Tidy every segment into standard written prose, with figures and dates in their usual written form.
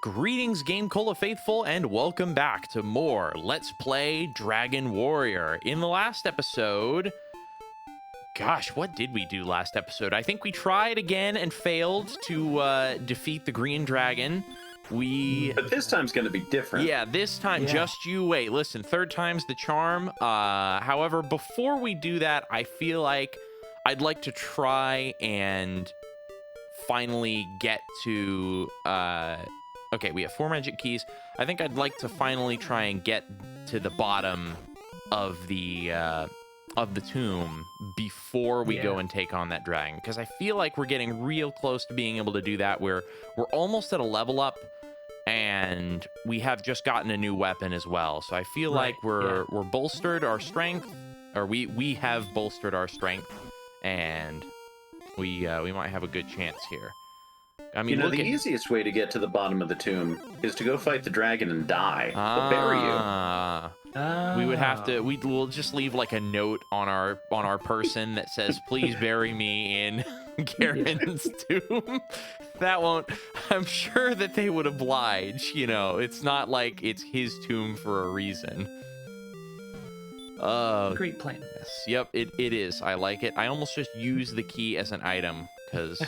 Greetings, GameCola faithful, and welcome back to more Let's Play Dragon Warrior. In the last episode, gosh, what did we do last episode? I think we tried again and failed to defeat the green dragon. But this time's going to be different. Yeah, this time, just you wait. Listen, third time's the charm. However, before we do that, I feel like I'd like to try and finally get to... Okay, we have 4 magic keys. I think I'd like to finally try and get to the bottom of the tomb before we go and take on that dragon, because I feel like we're getting real close to being able to do that. We're almost at a level up, and we have just gotten a new weapon as well. So I feel like we're bolstered our strength, or we have bolstered our strength, and we might have a good chance here. I mean, the easiest way to get to the bottom of the tomb is to go fight the dragon and die. They'll bury you. We would have to. We'll just leave like a note on our person that says, "Please bury me in Garin's tomb." That won't. I'm sure that they would oblige. You know, it's not like it's his tomb for a reason. Great plan. Yes, yep, it is. I like it. I almost just use the key as an item. Because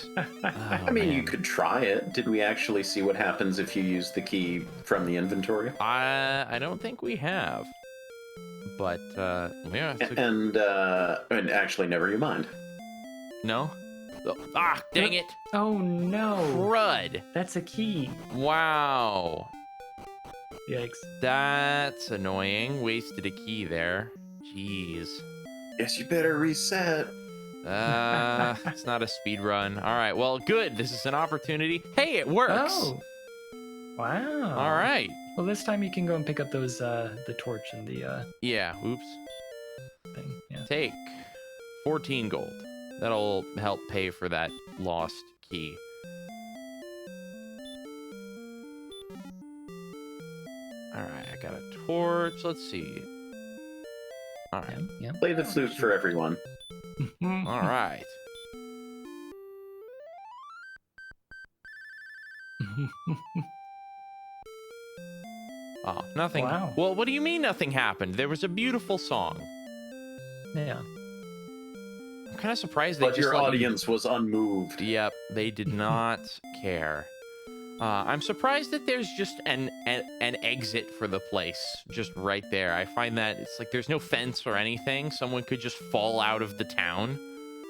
I mean, you could try it. Did we actually see what happens if you use the key from the inventory? I don't think we have. But yeah. And actually, never you mind. No. Dang it! Oh no! Crud! That's a key. Wow. Yikes! That's annoying. Wasted a key there. Jeez. Guess you better reset. It's not a speed run. All right, well, good. This is an opportunity. Hey, it works. Oh, wow. All right. Well, this time you can go and pick up those the torch and the yeah. Oops. Thing. Yeah. Take 14 gold. That'll help pay for that lost key. All right, I got a torch. Let's see. All right. Yeah. Play the flute for everyone. All right. Oh, nothing. Wow. Well, what do you mean nothing happened? There was a beautiful song. Yeah. I'm kind of surprised they But just your let audience was unmoved. Yep, they did not care. I'm surprised that there's just an exit for the place just right there. I find that it's like there's no fence or anything. Someone could just fall out of the town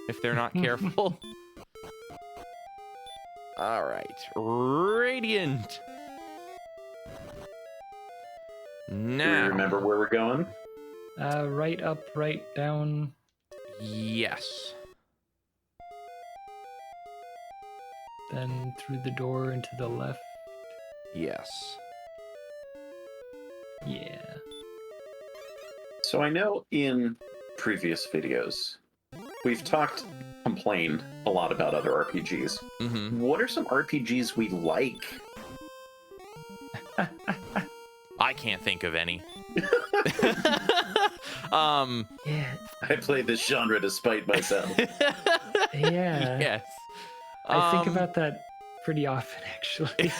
if they're not careful. All right, Radiant. Now, Do you remember where we're going? Right up, right down. Yes. Then through the door and to the left. Yes. Yeah. So I know in previous videos, we've complained a lot about other RPGs. Mm-hmm. What are some RPGs we like? I can't think of any. Yeah. I play this genre to spite myself. Yeah. Yes. I think about that pretty often, actually.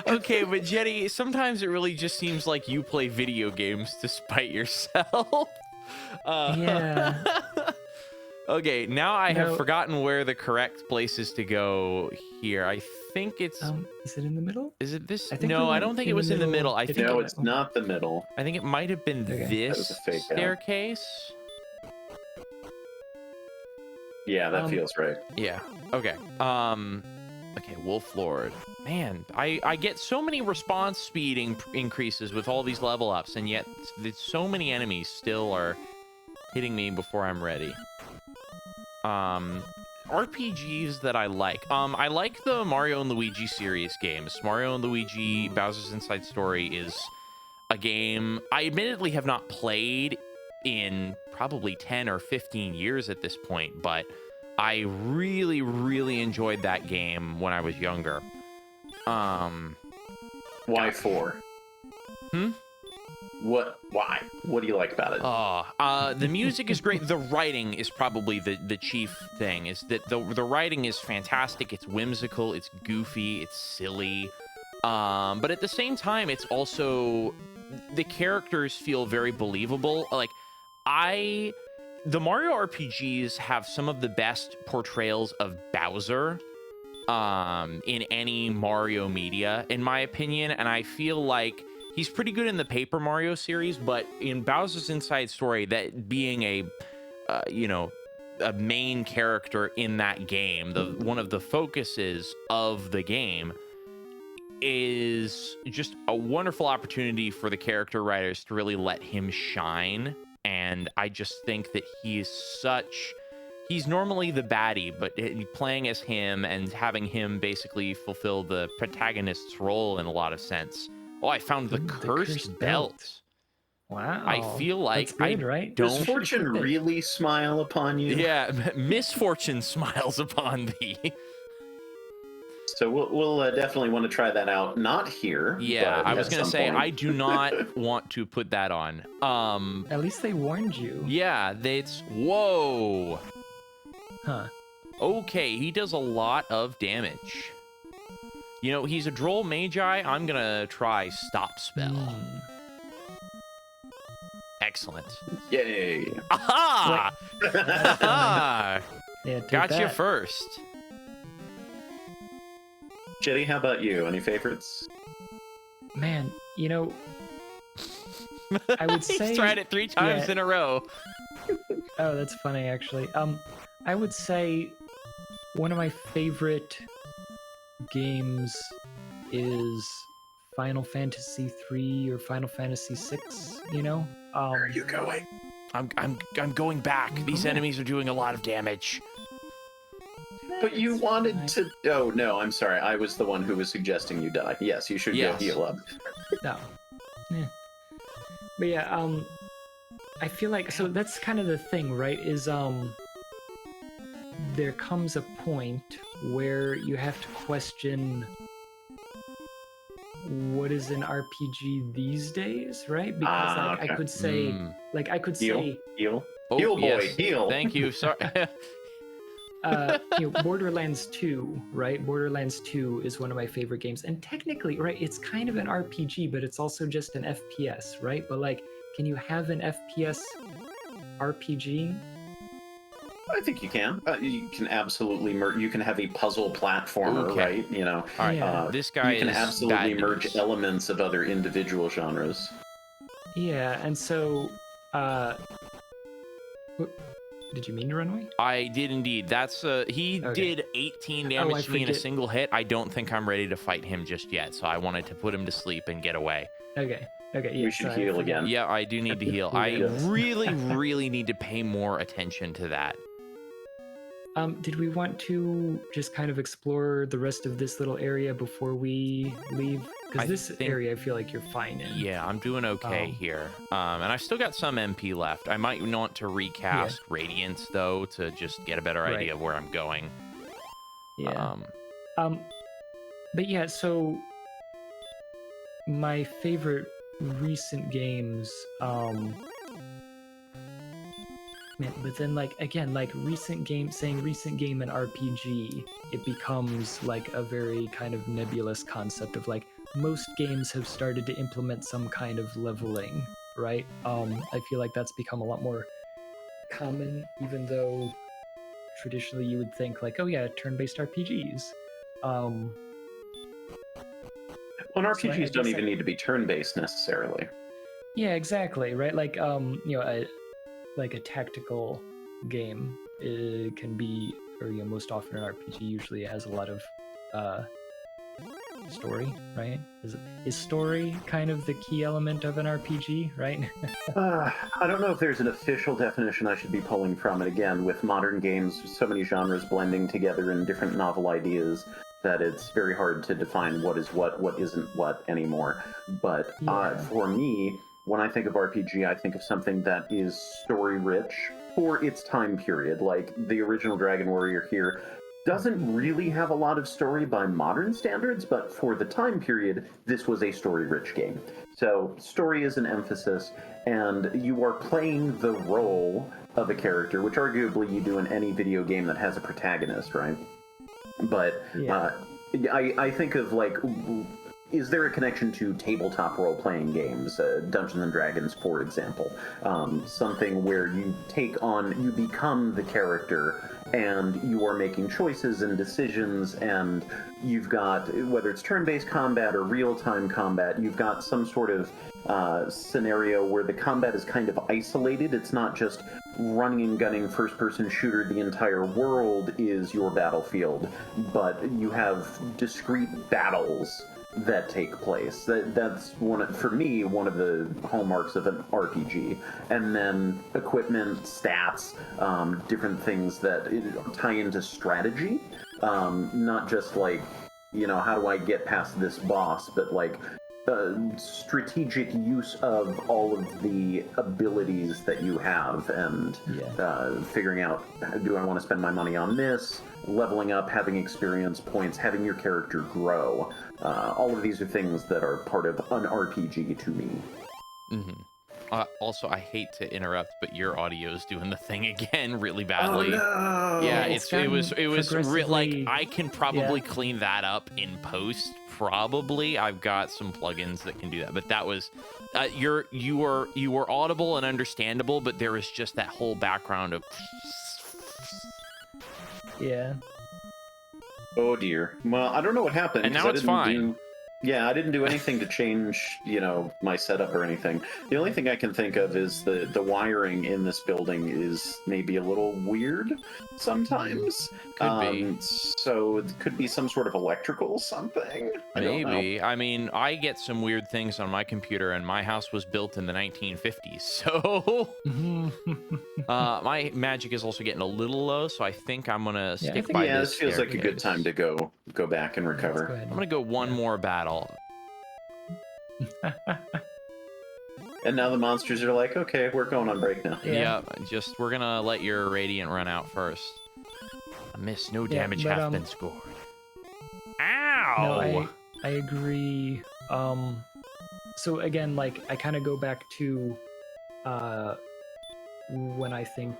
Okay, but Jetty, sometimes it really just seems like you play video games to spite yourself. Yeah. Okay, now I have forgotten where the correct place is to go here. I think it's... is it in the middle? Is it this? I think No, I don't think it was in the middle. I think No, it's not the middle. I think it might have been this That was a fake out. staircase. Yeah, that feels right. Yeah. Okay. Okay, Wolf Lord. Man, I get so many response speed increases with all these level ups, and yet so many enemies still are hitting me before I'm ready. RPGs that I like. I like the Mario and Luigi series games. Mario and Luigi Bowser's Inside Story is a game I admittedly have not played in probably 10 or 15 years at this point, but I really, really enjoyed that game when I was younger. Why 4? Why? What do you like about it? The music is great. The writing is probably the chief thing. Is that the writing is fantastic. It's whimsical. It's goofy. It's silly. But at the same time, it's also the characters feel very believable. Like the Mario RPGs have some of the best portrayals of Bowser in any Mario media, in my opinion, and I feel like he's pretty good in the Paper Mario series, but in Bowser's Inside Story, that being a main character in that game, one of the focuses of the game, is just a wonderful opportunity for the character writers to really let him shine. And I just think that he's normally the baddie, but playing as him and having him basically fulfill the protagonist's role in a lot of sense. Oh, I found the cursed belt. Wow. I feel like that's good, right? don't. Does fortune really smile upon you? Yeah, misfortune smiles upon thee. So we'll definitely want to try that out. Not here. Yeah, I was gonna say point. I do not want to put that on. At least they warned you. Yeah, whoa. Huh. Okay, he does a lot of damage. You know, he's a droll magi. I'm gonna try stop spell. Excellent. Yay! Aha! Aha! Yeah, Got you first. Jetty, how about you? Any favorites? Man, I would say He's tried it 3 times in a row. Oh, that's funny, actually. I would say one of my favorite games is Final Fantasy 3 or Final Fantasy 6. Where are you going? I'm going back. These enemies are doing a lot of damage. But you wanted to... Oh, no, I'm sorry. I was the one who was suggesting you die. Yes, you should go heal up. No. Yeah. But yeah, I feel like... So that's kind of the thing, right? Is, there comes a point where you have to question what is an RPG these days, right? Because, okay. I could say... Heal. Oh, Heal, boy, yes. heal. Thank you. Sorry. Borderlands 2, right? Borderlands 2 is one of my favorite games. And technically, right, it's kind of an RPG, but it's also just an FPS, right? But like, can you have an FPS RPG? I think you can. You can absolutely you can have a puzzle platformer, Okay. right? All right. Yeah. This guy you can is absolutely bad merge news. elements of other individual genres. Yeah, and so, did you mean to run away? I did indeed. That's he Okay. did 18 damage to me in a forget. single hit. I don't think I'm ready to fight him just yet, so I wanted to put him to sleep and get away. Okay, yeah, We should sorry, I heal forgot. again. Yeah, I do need to heal. I Yes. really need to pay more attention to that. Did we want to just kind of explore the rest of this little area before we leave? I Because this think- area I feel like you're fine in. Yeah, I'm doing okay here. And I've still got some MP left. I might want to recast Radiance, though, to just get a better Right. idea of where I'm going. Yeah. But yeah, so my favorite recent games, man, but then like again, like recent game, saying recent game and RPG, it becomes like a very kind of nebulous concept of like most games have started to implement some kind of leveling, right? I feel like that's become a lot more common, even though traditionally you would think like, oh yeah, turn-based RPGs. Well, and So I RPGs guess don't even need to be turn-based necessarily. Yeah, exactly, right? Like, like a tactical game can be, or most often an RPG usually has a lot of story, right? Is story kind of the key element of an RPG, right? I don't know if there's an official definition I should be pulling from it. Again, with modern games, so many genres blending together and different novel ideas that it's very hard to define what is what isn't what anymore. But for me, when I think of RPG, I think of something that is story-rich for its time period. Like the original Dragon Warrior here doesn't really have a lot of story by modern standards, but for the time period, this was a story-rich game. So story is an emphasis, and you are playing the role of a character, which arguably you do in any video game that has a protagonist, right? But Yeah. I think of, like, is there a connection to tabletop role-playing games, Dungeons and Dragons, for example? Something where you become the character, and you are making choices and decisions, and you've got, whether it's turn-based combat or real-time combat, you've got some sort of scenario where the combat is kind of isolated. It's not just running and gunning first-person shooter. The entire world is your battlefield, but you have discrete battles that take place. That's for me, one of the hallmarks of an RPG. And then equipment, stats, different things that tie into strategy. Not just like, how do I get past this boss, but like strategic use of all of the abilities that you have, and figuring out, do I want to spend my money on this, leveling up, having experience points, having your character grow. All of these are things that are part of an RPG to me. Also, I hate to interrupt, but your audio's doing the thing again really badly. Oh, no! Yeah, it was like, I can probably Yeah. clean that up in post. Probably, I've got some plugins that can do that. But that was, you were audible and understandable, but there was just that whole background of. Yeah. Oh dear. Well, I don't know what happened. And 'cause now I it's didn't fine. I didn't do anything to change, my setup or anything. The only thing I can think of is the wiring in this building is maybe a little weird sometimes. Could be. So it could be some sort of electrical something. I don't know. Maybe. I mean, I get some weird things on my computer, and my house was built in the 1950s, so my magic is also getting a little low. So I think I'm gonna stick by Yeah, this. this feels like a good staircase. time to go back and Let's go recover. ahead. I'm gonna go one more battle. And now the monsters are like, okay, we're going on break now. Yeah. Yeah, we're gonna let your radiant run out first. A miss, no Yeah, damage but, has been scored. No, Ow! I agree. So again, like, I kind of go back to when I think.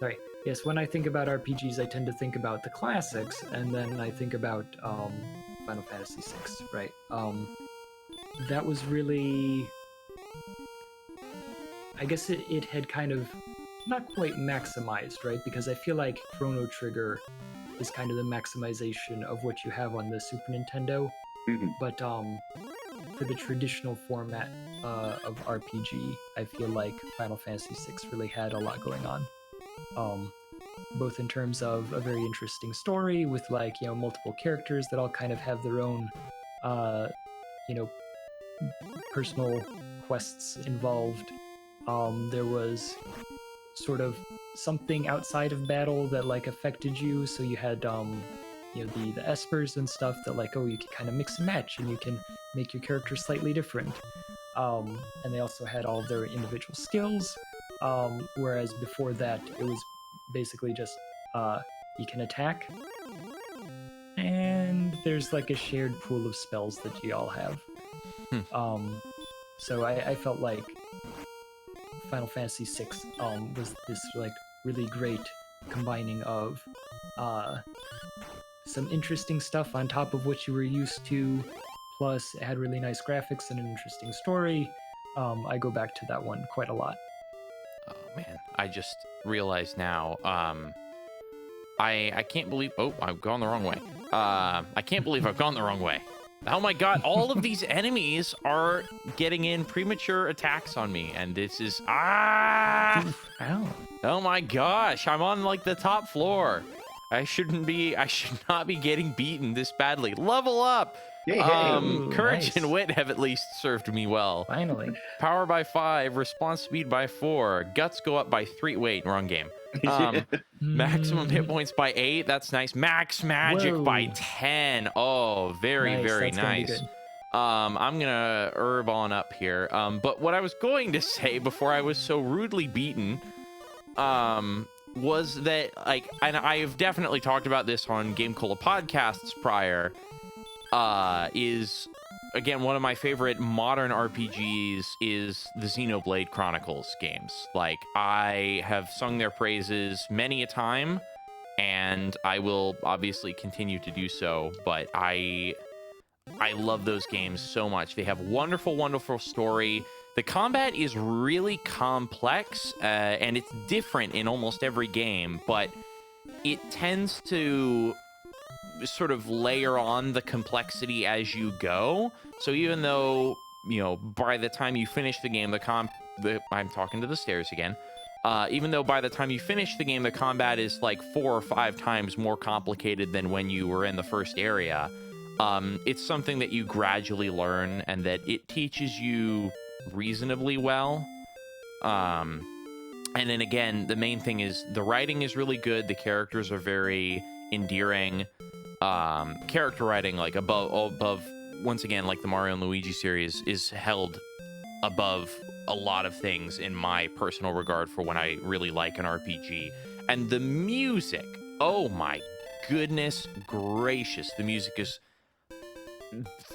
Sorry. Yes, when I think about RPGs, I tend to think about the classics, and then I think about Final Fantasy VI, right? That was really, I guess it had kind of not quite maximized, right? Because I feel like Chrono Trigger is kind of the maximization of what you have on the Super Nintendo, Mhm. but for the traditional format of RPG, I feel like Final Fantasy VI really had a lot going on. Both in terms of a very interesting story with, like, multiple characters that all kind of have their own personal quests involved. There was sort of something outside of battle that, like, affected you, so you had the espers and stuff that, like, you can kind of mix and match, and you can make your character slightly different. And they also had all of their individual skills, whereas before that it was basically just you can attack, and there's like a shared pool of spells that you all have. So I felt like Final Fantasy VI was this, like, really great combining of some interesting stuff on top of what you were used to, plus it had really nice graphics and an interesting story. I go back to that one quite a lot. Oh man, I just realized now. I can't believe. Oh, I've gone the wrong way. I can't believe I've gone the wrong way. Oh my god, all of these enemies are getting in premature attacks on me, and this is Ow. oh my gosh, I'm on like the top floor. I should not be getting beaten this badly. Level up. Yay, Ooh, Courage nice. and wit have at least served me well. Finally. Power by 5, response speed by 4, guts go up by 3. Wait, wrong game. Maximum hit points by 8. That's nice. Max magic by Whoa. 10. Oh, very, Nice, very that's gonna be nice. good. I'm gonna herb on up here. But what I was going to say before I was so rudely beaten, was that, like, and I've definitely talked about this on GameCola podcasts prior, is, again, one of my favorite modern RPGs is the Xenoblade Chronicles games. Like, I have sung their praises many a time, and I will obviously continue to do so, but I love those games so much. They have wonderful, wonderful story. The combat is really complex, and it's different in almost every game, but it tends to sort of layer on the complexity as you go. So even though, you know, by the time you finish the game, I'm talking to the stairs again. Even though by the time you finish the game, the combat is like 4 or 5 times more complicated than when you were in the first area, it's something that you gradually learn and that it teaches you reasonably well. And then again, the main thing is the writing is really good. The characters are very endearing. Character writing, like above, once again, like the Mario and Luigi series, is held above a lot of things in my personal regard for when I really like an RPG. And the music, oh my goodness gracious, the music is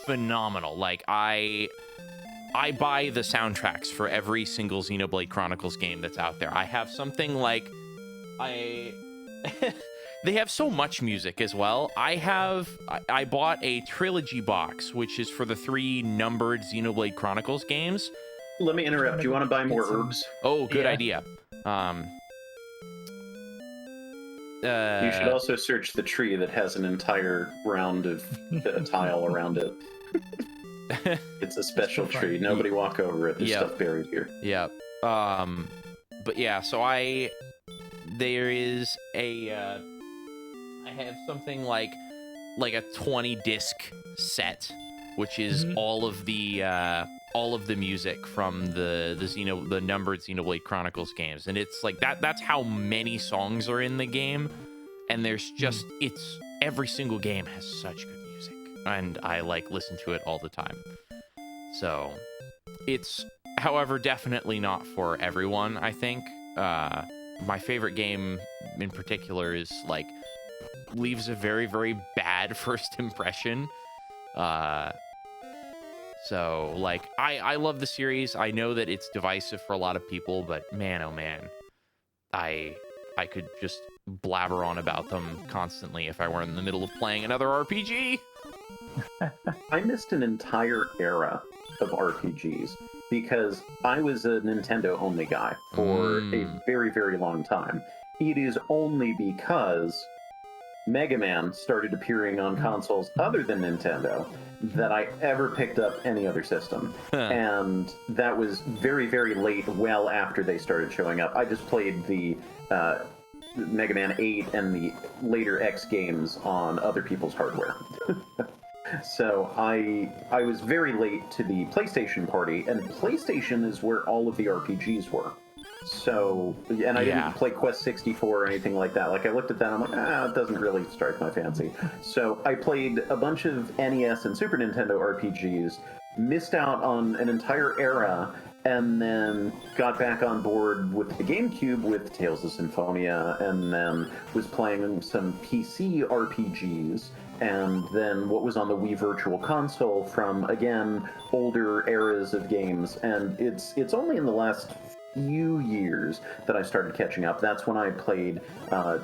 phenomenal. Like, I buy the soundtracks for every single Xenoblade Chronicles game that's out there. I have something like, they have so much music as well. I bought a trilogy box, which is for the 3 numbered Xenoblade Chronicles games. Let me interrupt. Do you want to buy more herbs? Oh, good idea. You should also search the tree that has an entire round of tile around it. It's a special tree. Nobody walk over it. There's stuff buried here. Yeah. But yeah, so there is a, I have something like a 20 disc set, which is all of the music from the numbered Xenoblade Chronicles games, and it's like that's how many songs are in the game, and there's just it's every single game has such good music, and I like listen to it all the time. So it's, however, definitely not for everyone. I think my favorite game in particular is like leaves a very, very bad first impression. So, like, I love the series. I know that it's divisive for a lot of people, but man, oh man, I could just blabber on about them constantly if I were in the middle of playing another RPG. I missed an entire era of RPGs because I was a Nintendo-only guy for a very, very long time. It is only because Mega Man started appearing on consoles other than Nintendo that I ever picked up any other system. And that was very, very late, well after they started showing up. I just played the Mega Man 8 and the later X games on other people's hardware. So I was very late to the PlayStation party, and PlayStation is where all of the RPGs were. So, and I didn't play Quest 64 or anything like that. Like, I looked at that and I'm like, it doesn't really strike my fancy. So I played a bunch of NES and Super Nintendo RPGs, missed out on an entire era, and then got back on board with the GameCube with Tales of Symphonia, and then was playing some PC RPGs, and then what was on the Wii Virtual Console from, again, older eras of games. And it's only in the last few years that I started catching up. That's when I played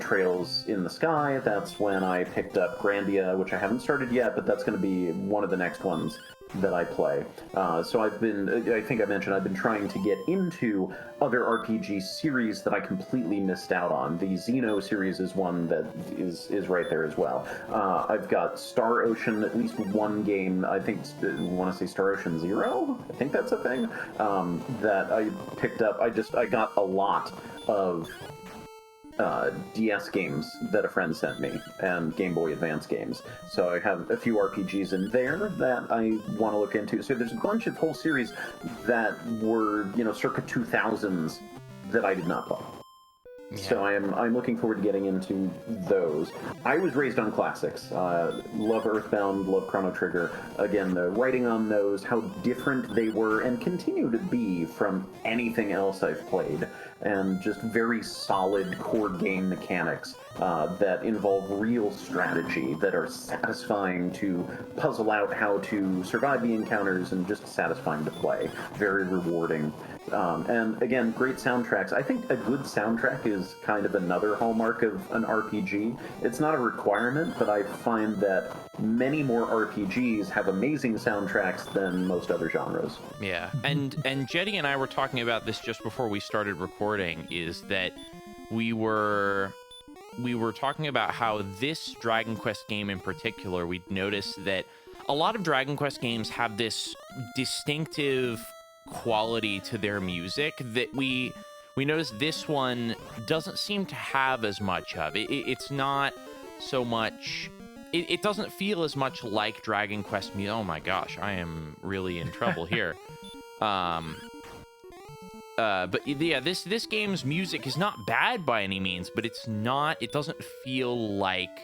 Trails in the Sky. That's when I picked up Grandia, which I haven't started yet, but that's going to be one of the next ones that I play. So I think I mentioned, I've been trying to get into other RPG series that I completely missed out on. The Xeno series is one that is right there as well. I've got Star Ocean, at least one game, I think, I want to say Star Ocean Zero? I think that's a thing, that I picked up. I got a lot of DS games that a friend sent me, and Game Boy Advance games. So I have a few RPGs in there that I want to look into. So there's a bunch of whole series that were, circa 2000s that I did not play. So I'm looking forward to getting into those. I was raised on classics. Love Earthbound, love Chrono Trigger. Again, the writing on those, how different they were and continue to be from anything else I've played. And just very solid core game mechanics that involve real strategy, that are satisfying to puzzle out how to survive the encounters and just satisfying to play. Very rewarding. And again, great soundtracks. I think a good soundtrack is kind of another hallmark of an RPG. It's not a requirement, but I find that many more RPGs have amazing soundtracks than most other genres. Yeah, and Jetty and I were talking about this just before we started recording, is that we were talking about how this Dragon Quest game in particular, we noticed that a lot of Dragon Quest games have this distinctive quality to their music that we noticed this one doesn't seem to have as much of. It's not so much... It doesn't feel as much like Dragon Quest music. Oh my gosh, I am really in trouble here. But yeah, this game's music is not bad by any means, but it doesn't feel like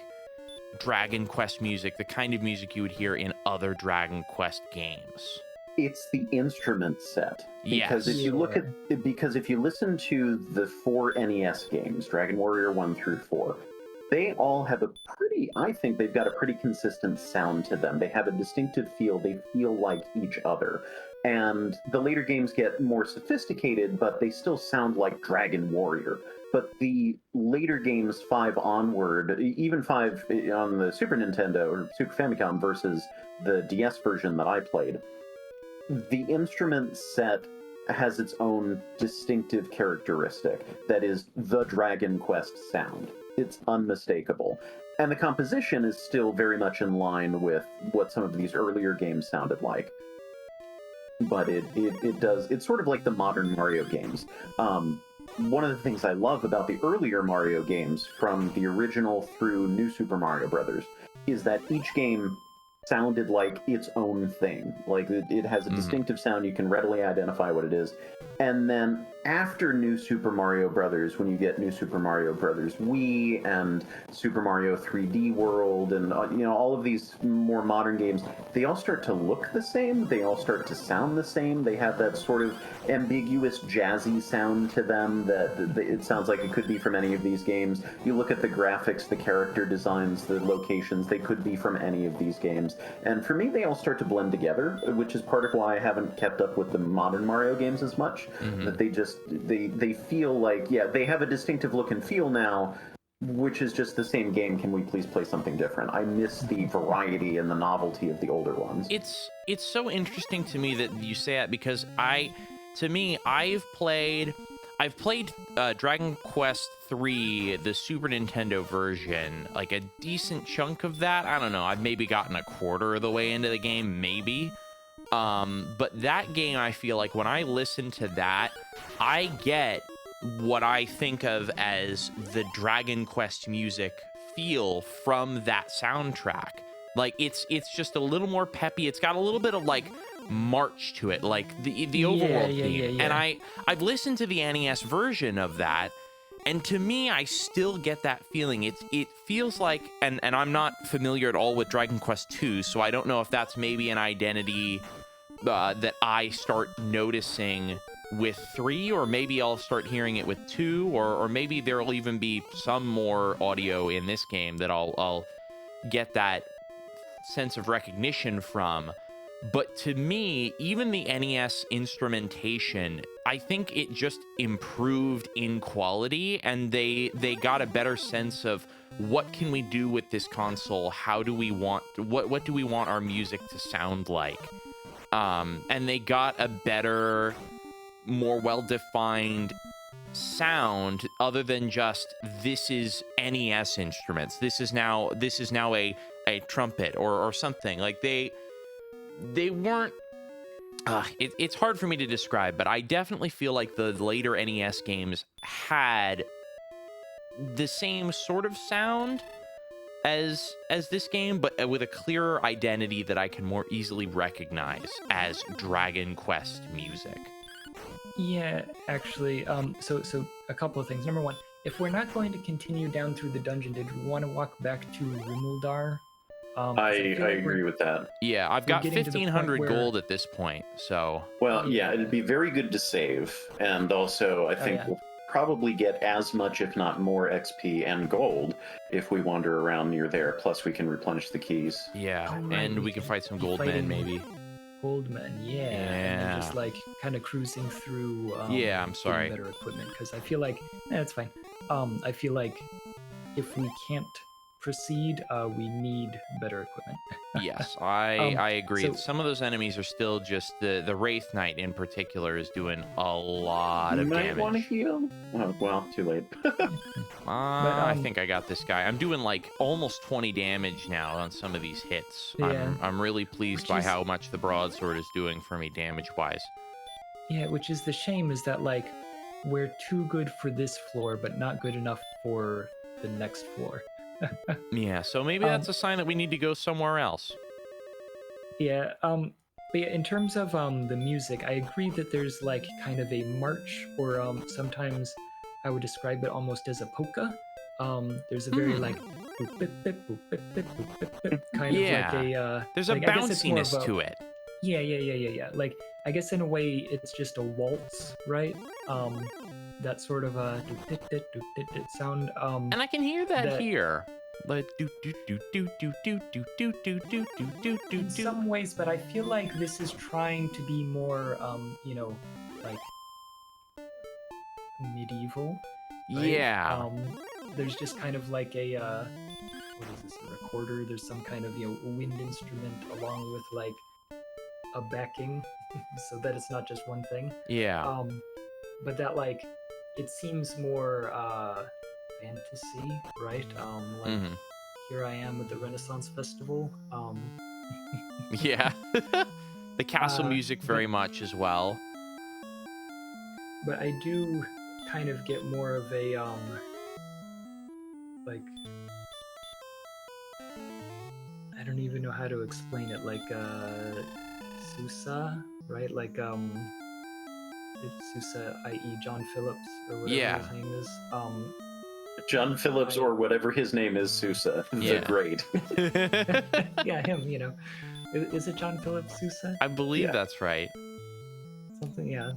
Dragon Quest music, the kind of music you would hear in other Dragon Quest games. It's the instrument set. Because Yes. if you listen to the 4 NES games, Dragon Warrior 1 through 4, they all have I think they've got a pretty consistent sound to them. They have a distinctive feel. They feel like each other. And the later games get more sophisticated, but they still sound like Dragon Warrior. But the later games, 5 onward, even 5 on the Super Nintendo or Super Famicom versus the DS version that I played, the instrument set has its own distinctive characteristic that is the Dragon Quest sound. It's unmistakable. And the composition is still very much in line with what some of these earlier games sounded like. But it's sort of like the modern Mario games. One of the things I love about the earlier Mario games, from the original through New Super Mario Bros., is that each game sounded like its own thing. Like, it has a distinctive sound, you can readily identify what it is. And then after New Super Mario Bros., when you get New Super Mario Bros. Wii and Super Mario 3D World and all of these more modern games, they all start to look the same, they all start to sound the same, they have that sort of ambiguous jazzy sound to them that it sounds like it could be from any of these games. You look at the graphics, the character designs, the locations, they could be from any of these games. And for me, they all start to blend together, which is part of why I haven't kept up with the modern Mario games as much. That they feel like, they have a distinctive look and feel now, which is just the same game. Can we please play something different? I miss the variety and the novelty of the older ones. It's so interesting to me that you say that, because I've played Dragon Quest 3, the Super Nintendo version, like a decent chunk of that. I don't know, I've maybe gotten a quarter of the way into the game, maybe. But that game, I feel like when I listen to that, I get what I think of as the Dragon Quest music feel from that soundtrack. Like, it's just a little more peppy. It's got a little bit of like march to it, like the overworld theme. And I've listened to the NES version of that, and to me, I still get that feeling. It feels like, and I'm not familiar at all with Dragon Quest 2, so I don't know if that's maybe an identity that I start noticing with 3, or maybe I'll start hearing it with 2, or maybe there'll even be some more audio in this game that I'll get that sense of recognition from. But to me, even the NES instrumentation, I think it just improved in quality, and they got a better sense of what can we do with this console? How do we want, what do we want our music to sound like? And they got a better, more well-defined sound, other than just, this is NES instruments. This is now a trumpet or something. Like, they weren't, it's hard for me to describe, but I definitely feel like the later NES games had the same sort of sound as this game, but with a clearer identity that I can more easily recognize as Dragon Quest music. Yeah, actually, so a couple of things. Number one, if we're not going to continue down through the dungeon, did we want to walk back to Rimuldar? 'Cause I feel like agree with that. Yeah, I've We're got getting to the point 1,500 where- gold at this point, so Well, yeah, it'd be very good to save, and also I think yeah. we'll probably get as much, if not more, XP and gold if we wander around near there. Plus, we can replenish the keys. yeah, Oh, right, and we we can can fight some be gold men fighting- maybe. Goldman, yeah. And then just like kind of cruising through. Yeah, I'm getting sorry. Better equipment, because I feel like it's fine. I feel like if we can't proceed, we need better equipment. Yes, I agree. so- Some of those enemies are still just the Wraith Knight in particular is doing a lot You of might want to damage. heal. Well, too late. I think I got this guy. I'm doing like almost 20 damage now on some of these hits. Yeah. I'm really pleased Which by is- how much the broadsword is doing for me damage wise. Yeah, which is the shame is that like we're too good for this floor, but not good enough for the next floor. Yeah, so maybe that's a sign that we need to go somewhere else. Yeah, but yeah, in terms of the music, I agree that there's like kind of a march, or sometimes I would describe it almost as a polka. There's a very like boop, bip, bip, boop, bip, bip, boop, bip, bip, kind Yeah. of like a There's a like, I guess it's more of bounciness a- to it. Yeah. Like I guess in a way it's just a waltz, right? That sort of a sound. And I can hear that, that- here. Like do do do do do do do do do do do do do in do. some ways, but I feel like this is trying to be more, like medieval. Right? Yeah. There's just kind of like a what is this? A recorder? There's some kind of wind instrument along with like a backing, so that it's not just one thing. Yeah. But that like it seems more fantasy, right? Like Mhm. here I am at the Renaissance Festival. Yeah. The castle music but- very much as well. But I do kind of get more of a like I don't even know how to explain it, like Sousa, right? Like it's Sousa, i.e. John Phillips or whatever Yeah. his name is. John Phillips, or whatever his name is, Sousa. Yeah. The Great. Yeah, him, Is it John Phillips Sousa? I believe Yeah. that's right. Something, yeah.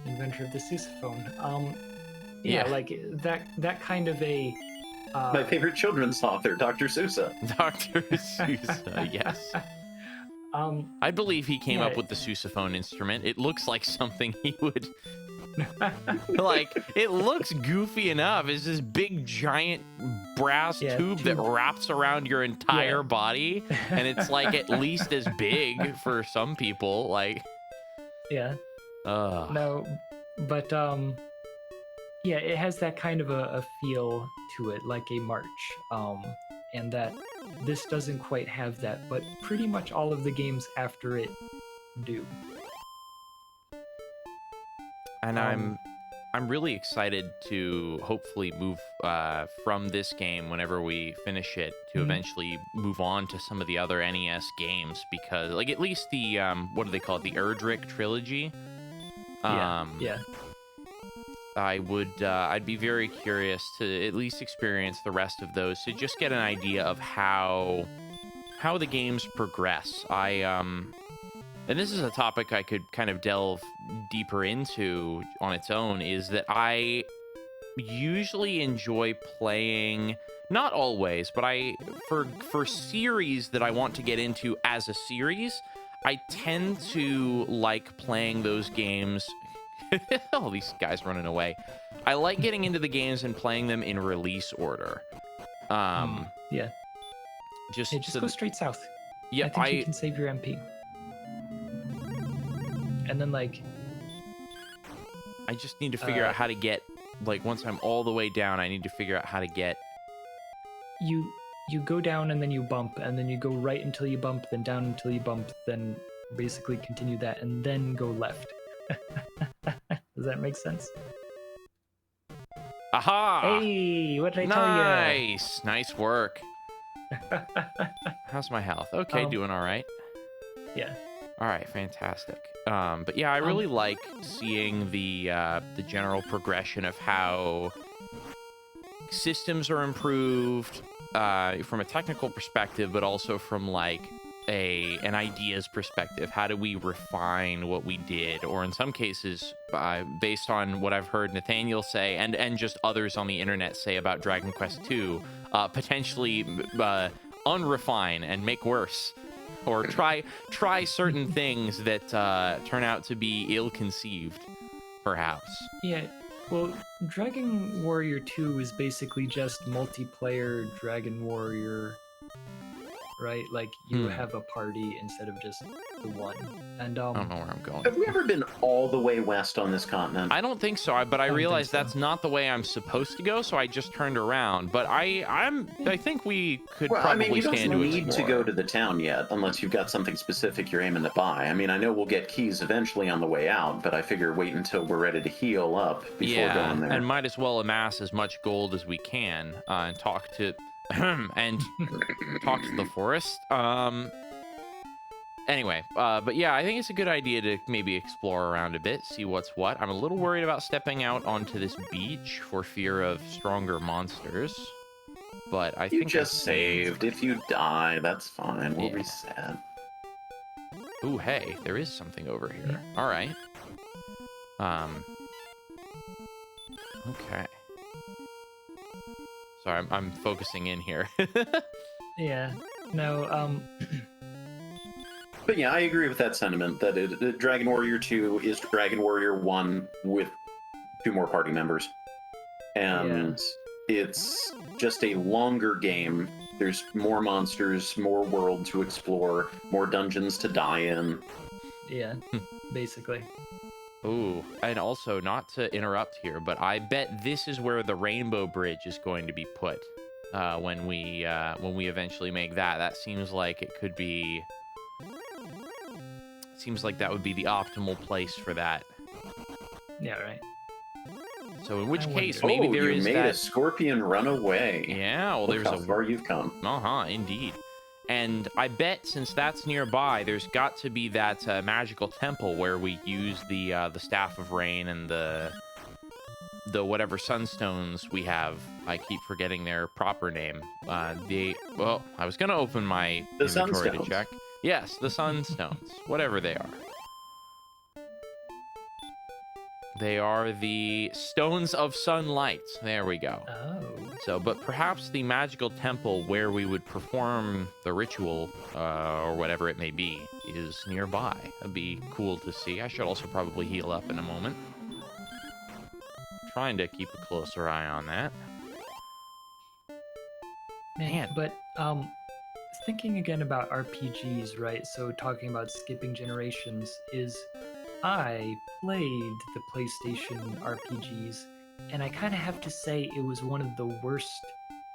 Inventor of the sousaphone. Yeah. Like that kind of a My favorite children's author, Dr. Sousa. Dr. Sousa, yes. I believe he came up Yeah. with the sousaphone instrument. It looks like something he would like. It looks goofy enough. It's this big giant brass Yeah, tube that tube. wraps around your entire Yeah. body, and it's like at least as big for some people. Like, Yeah. No, but yeah, it has that kind of a feel to it, like a march. And that this doesn't quite have that, but pretty much all of the games after it do. and Um, I'm really excited to hopefully move from this game whenever we finish it to Mhm. eventually move on to some of the other NES games, because like at least the what do they call it, the Erdrick trilogy. Yeah. I'd be very curious to at least experience the rest of those to just get an idea of how the games progress. And this is a topic I could kind of delve deeper into on its own, is that I usually enjoy playing, not always, but for series that I want to get into as a series, I tend to like playing those games. All these guys running away. I like getting into the games and playing them in release order. Yeah. Just Hey, just so go straight south. yeah, I think you can save your MP. And then like I just need to figure out how to get, like, once I'm all the way down, I need to figure out how to get. you go down and then you bump, and then you go right until you bump, then down until you bump, then basically continue that, and then go left. Does that make sense? Aha! Hey, what did I tell you? Nice work. How's my health? Okay, doing all right. Yeah. All right, fantastic. But yeah, I really like seeing the general progression of how systems are improved from a technical perspective, but also from like an ideas perspective. How do we refine what we did, or in some cases, based on what I've heard Nathaniel say and just others on the internet say about Dragon Quest II, potentially unrefine and make worse, or try certain things that turn out to be ill-conceived, perhaps. Yeah. Well, Dragon Warrior 2 is basically just multiplayer Dragon Warrior, right? Like, you have a party instead of just the one. And I don't know where I'm going. Have we ever been all the way west on this continent? I don't think so, but I realized so. that's not the way I'm supposed to go, so I just turned around. But I think we could probably you stand don't to need to explore. go to the town yet, unless you've got something specific you're aiming to buy. I mean, I know we'll get keys eventually on the way out, but I figure wait until we're ready to heal up before going there. And might as well amass as much gold as we can and talk to and talk to the forest. Anyway, but yeah, I think it's a good idea to maybe explore around a bit, see what's what. I'm a little worried about stepping out onto this beach for fear of stronger monsters, but I You think just saved. If you die, that's fine. We'll Yeah. reset. Ooh, hey, there is something over here. All right. Okay. Sorry, I'm focusing in here. yeah. No, But yeah, I agree with that sentiment that Dragon Warrior 2 is Dragon Warrior 1 with 2 more party members. And it's just a longer game. There's more monsters, more world to explore, more dungeons to die in. yeah, basically. Ooh, and also, not to interrupt here, but I bet this is where the Rainbow Bridge is going to be put when we eventually make that. That seems like it could be. Seems like that would be the optimal place for that. Yeah, right. So in which I case, wonder. maybe there you is made that. a scorpion run away. Yeah, well, Look there's how far you've come. Indeed. And I bet since that's nearby, there's got to be that magical temple where we use the Staff of Rain and the whatever sunstones we have. I keep forgetting their proper name. I was gonna open my The inventory to sunstones. check. Yes, the sunstones, whatever they are. They are the Stones of Sunlight. There we go. Oh. So, but perhaps the magical temple where we would perform the ritual, or whatever it may be, is nearby. That'd be cool to see. I should also probably heal up in a moment. Trying to keep a closer eye on that. Man. But thinking again about RPGs, right? So talking about skipping generations is I played the PlayStation RPGs, and I kind of have to say it was one of the worst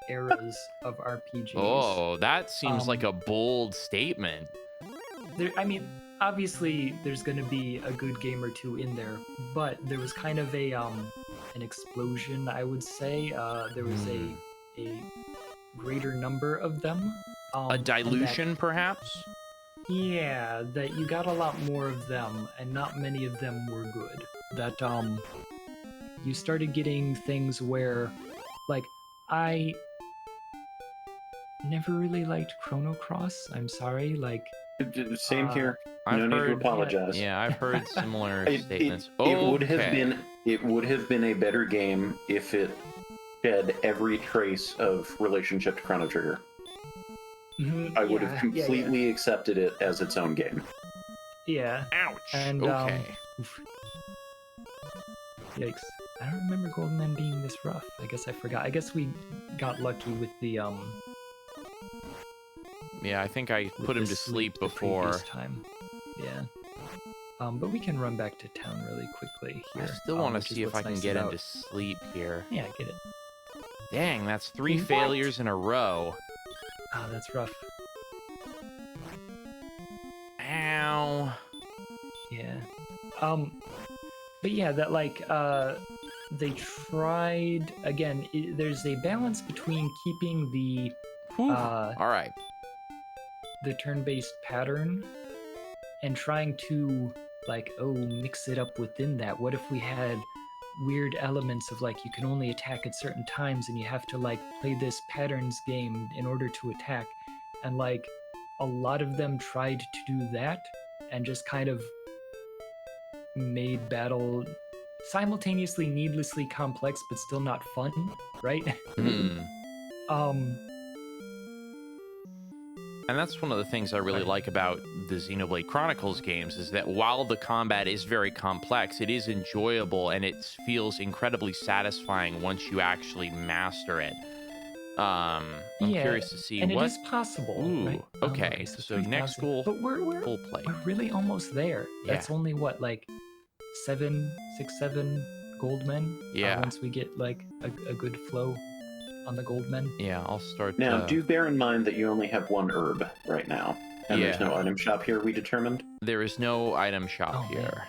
eras of RPGs. Oh, that seems like a bold statement. I mean, obviously there's going to be a good game or two in there, but there was kind of a an explosion, I would say. There was a greater number of them. A dilution, perhaps? Yeah, that you got a lot more of them, and not many of them were good. That you started getting things where, like, I never really liked Chrono Cross. I'm sorry, like. Same here. I've No need to heard- apologize. Yeah, I've heard similar It statements. would have Okay. been a better game if it shed every trace of relationship to Chrono Trigger. I would have completely accepted it as its own game. Yeah. Ouch. And, okay. Yikes. I don't remember Golden Man being this rough. I guess I forgot. I guess we got lucky with the Yeah, I think I put him to sleep the before. previous time. Yeah. But we can run back to town really quickly here. I still want to which is see if I what's can nice get about- into sleep here. Yeah, I get it. Dang, that's 3 What? failures in a row. Oh, that's rough. Ow. Yeah. But yeah, that like they tried again. There's a balance between keeping the Whew. All right. the turn-based pattern and trying to like mix it up within that. What if we had weird elements of like you can only attack at certain times and you have to like play this patterns game in order to attack, and like a lot of them tried to do that and just kind of made battle simultaneously needlessly complex but still not fun, right? And that's one of the things I really like about the Xenoblade Chronicles games, is that while the combat is very complex, it is enjoyable and it feels incredibly satisfying once you actually master it. I'm curious to see and what... it is possible. Ooh, right? okay. So next 3,000. goal, But we're full play. really almost there. Yeah. That's only what, like 7 gold men? Yeah. Once we get like a good flow on the gold men. Yeah, I'll start... Now, do bear in mind that you only have one herb right now. And there's Yeah. no item shop here, we determined. There is no item shop Oh, here. man.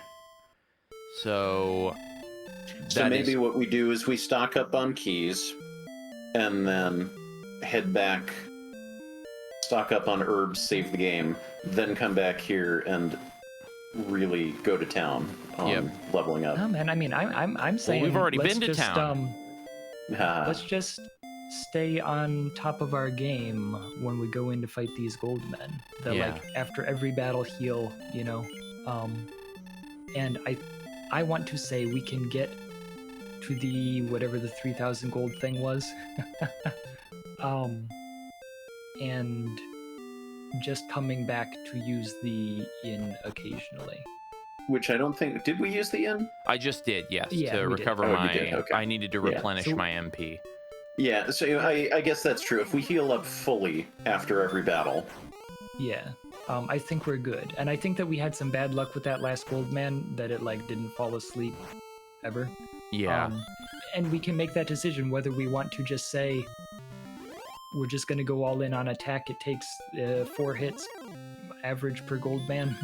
So... So that maybe is- what we do is we stock up on keys, and then head back, stock up on herbs, save the game, then come back here and really go to town on leveling up. No, man. I mean, I'm saying we've already let's been to just, town. Let's just stay on top of our game when we go in to fight these gold men. That Yeah. like after every battle heal, you know. And I want to say we can get to the whatever the 3,000 gold thing was. And just coming back to use the inn occasionally. Which I don't think... Did we use the inn? I just did, yes, Yeah, to we did. recover Oh, you my... did, okay. I needed to Yeah. replenish So- my MP. Yeah, so I guess that's true. If we heal up fully after every battle... Yeah. I think we're good. And I think that we had some bad luck with that last gold man, that it like didn't fall asleep ever. Yeah. And we can make that decision whether we want to just say we're just going to go all in on attack. It takes 4 hits average per gold man.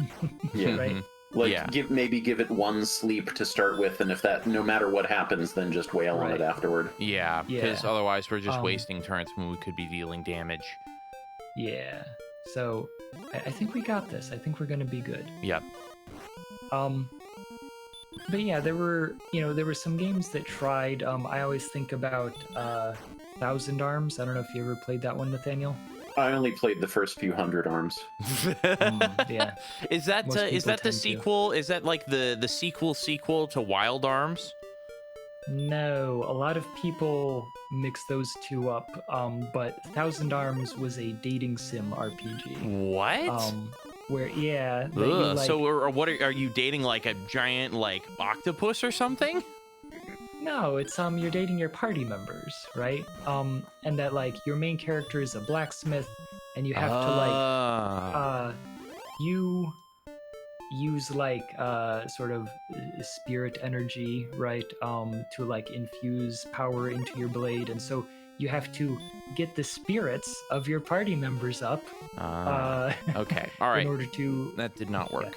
Yeah. Right? Like, Yeah. give it one sleep to start with, and if that, no matter what happens, then just wail on Right. it afterward. Yeah, because Yeah. otherwise we're just Um, wasting turns when we could be dealing damage. Yeah. So I think we got this. I think we're going to be good. Yep. But yeah, there were some games that tried. I always think about Thousand Arms. I don't know if you ever played that one, Nathaniel. I only played the first few hundred arms. Yeah. Is that Most is people that the tend to. sequel? Is that like the sequel to Wild Arms? No, a lot of people mix those two up. But Thousand Arms was a dating sim RPG. What? Where that you, Ugh, like, so what are you dating, like a giant like octopus or something? no, it's you're dating your party members, right? And that like your main character is a blacksmith, and you have to like you use like sort of spirit energy, right? To like infuse power into your blade, and so you have to get the spirits of your party members up. Okay, all right. In order to That did not work.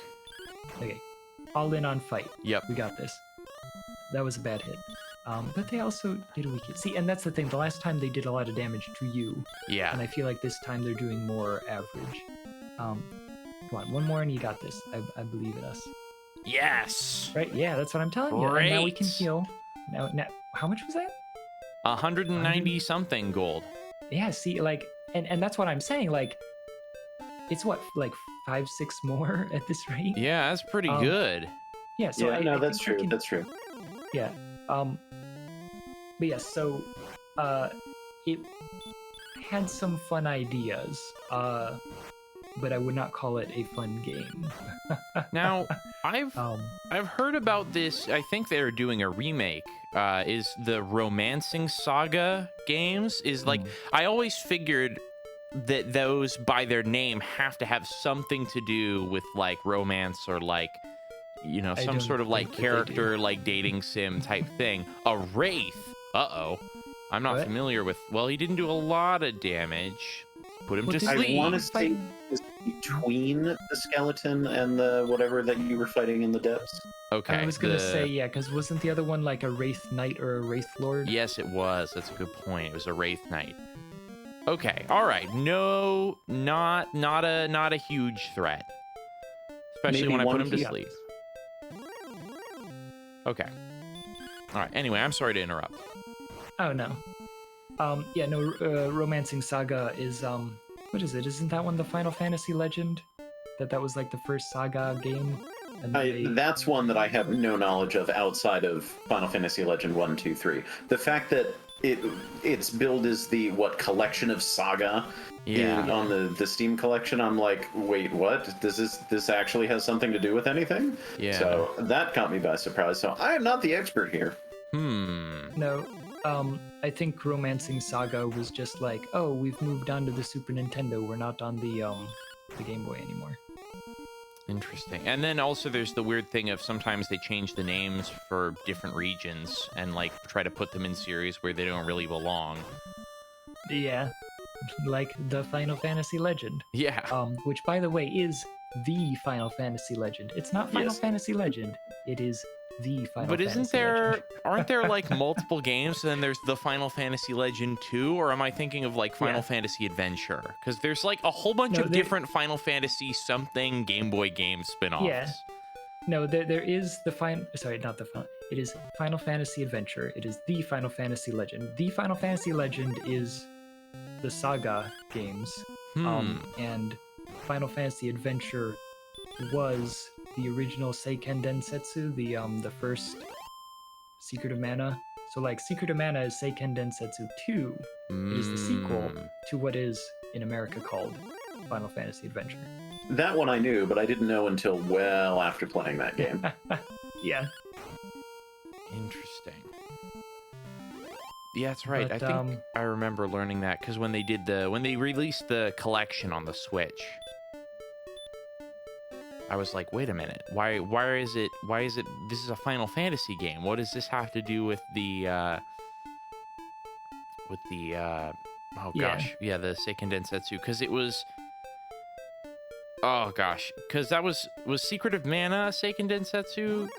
okay, all in on fight. Yep. We got this. That was a bad hit. But they also did a weak hit. See, and that's the thing. The last time they did a lot of damage to you, Yeah. and I feel like this time they're doing more average. Come on, one more and you got this. I believe in us. Yes. Right? Yeah, that's what I'm telling you. And now we can Great. heal. Now, how much was that? 190 something gold. Yeah, see, like, and that's what I'm saying. Like, it's what, like 5-6 more at this rate? Yeah, that's pretty good. Yeah, so Yeah, no, I that's think we true. can- That's true. Yeah. But yes, so it had some fun ideas, but I would not call it a fun game. Now, I've heard about this. I think they're doing a remake. Is the Romancing Saga games? Is like I always figured that those by their name have to have something to do with like romance or like some don't sort of like think that they do. character like dating sim type thing. A Wraith. I'm not What? familiar with. Well, he didn't do a lot of damage. Put him Well, to did- I sleep. want to say it's between the skeleton and the whatever that you were fighting in the depths. Okay. I was gonna the- say, yeah, because wasn't the other one like a Wraith Knight or a Wraith Lord? Yes, it was. That's a good point. It was a Wraith Knight. Okay, all right. No, not a huge threat. Especially Maybe when I put one him to key. sleep. Okay. All right. Anyway, I'm sorry to interrupt. Oh no. Yeah, no. Romancing Saga is what is it? Isn't that one the Final Fantasy Legend? That was like the first Saga game. And that's one that I have no knowledge of outside of Final Fantasy Legend 1, 2, 3. The fact that its billed as the collection of Saga on the Steam collection, I'm like, wait, what? This actually has something to do with anything? Yeah. So that caught me by surprise. So I am not the expert here. No. I think Romancing Saga was just like, oh, we've moved on to the Super Nintendo. We're not on the Game Boy anymore. Interesting. And then also there's the weird thing of sometimes they change the names for different regions and like try to put them in series where they don't really belong. Yeah. Like the Final Fantasy Legend. Yeah. Which by the way is the Final Fantasy Legend. It's not Final Fantasy Legend. It is the Final But Fantasy isn't there Legend. aren't there like multiple games and then there's the Final Fantasy Legend 2, or am I thinking of like Final Fantasy Adventure? Because there's like a whole bunch of different Final Fantasy something Game Boy game spin-offs. Yeah. No, there is the it is Final Fantasy Adventure. It is the Final Fantasy Legend. The Final Fantasy Legend is the Saga games. And Final Fantasy Adventure was the original Seiken Densetsu, the first Secret of Mana. So like Secret of Mana is Seiken Densetsu 2. It is the sequel to what is in America called Final Fantasy Adventure. That one I knew, but I didn't know until well after playing that game. Yeah. Interesting. Yeah, that's right. But, I think I remember learning that because when they released the collection on the Switch, I was like, wait a minute, why is it this is a Final Fantasy game? What does this have to do with the the Seiken Densetsu? Because it was because that was Secret of Mana Seiken Densetsu,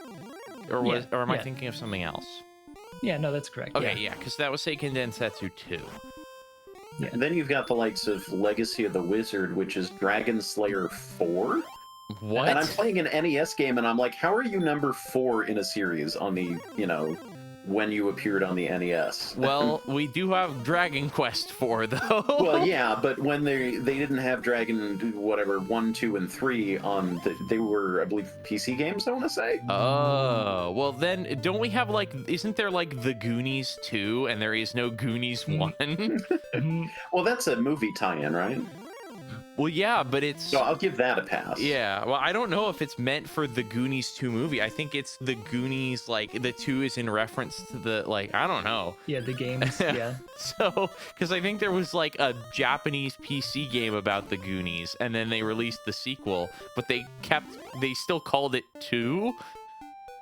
or am I thinking of something else? Yeah, no, that's correct. Okay, yeah, because that was Seiken Densetsu 2. Yeah. And then you've got the likes of Legacy of the Wizard, which is Dragon Slayer 4. What? And I'm playing an NES game, and I'm like, how are you number 4 in a series on the, when you appeared on the NES? Well, we do have Dragon Quest 4, though. Well, yeah, but when they didn't have Dragon, 1, 2, and 3 on, they were, I believe, PC games, I want to say? Oh, well then, don't we have, isn't there, The Goonies 2, and there is no Goonies 1? Well, that's a movie tie-in, right? Well, yeah, but it's... So I'll give that a pass. Yeah, well, I don't know if it's meant for the Goonies 2 movie. I think it's the Goonies, the 2 is in reference to the, I don't know. Yeah, the games, yeah. So, because I think there was, a Japanese PC game about the Goonies, and then they released the sequel, but they still called it 2?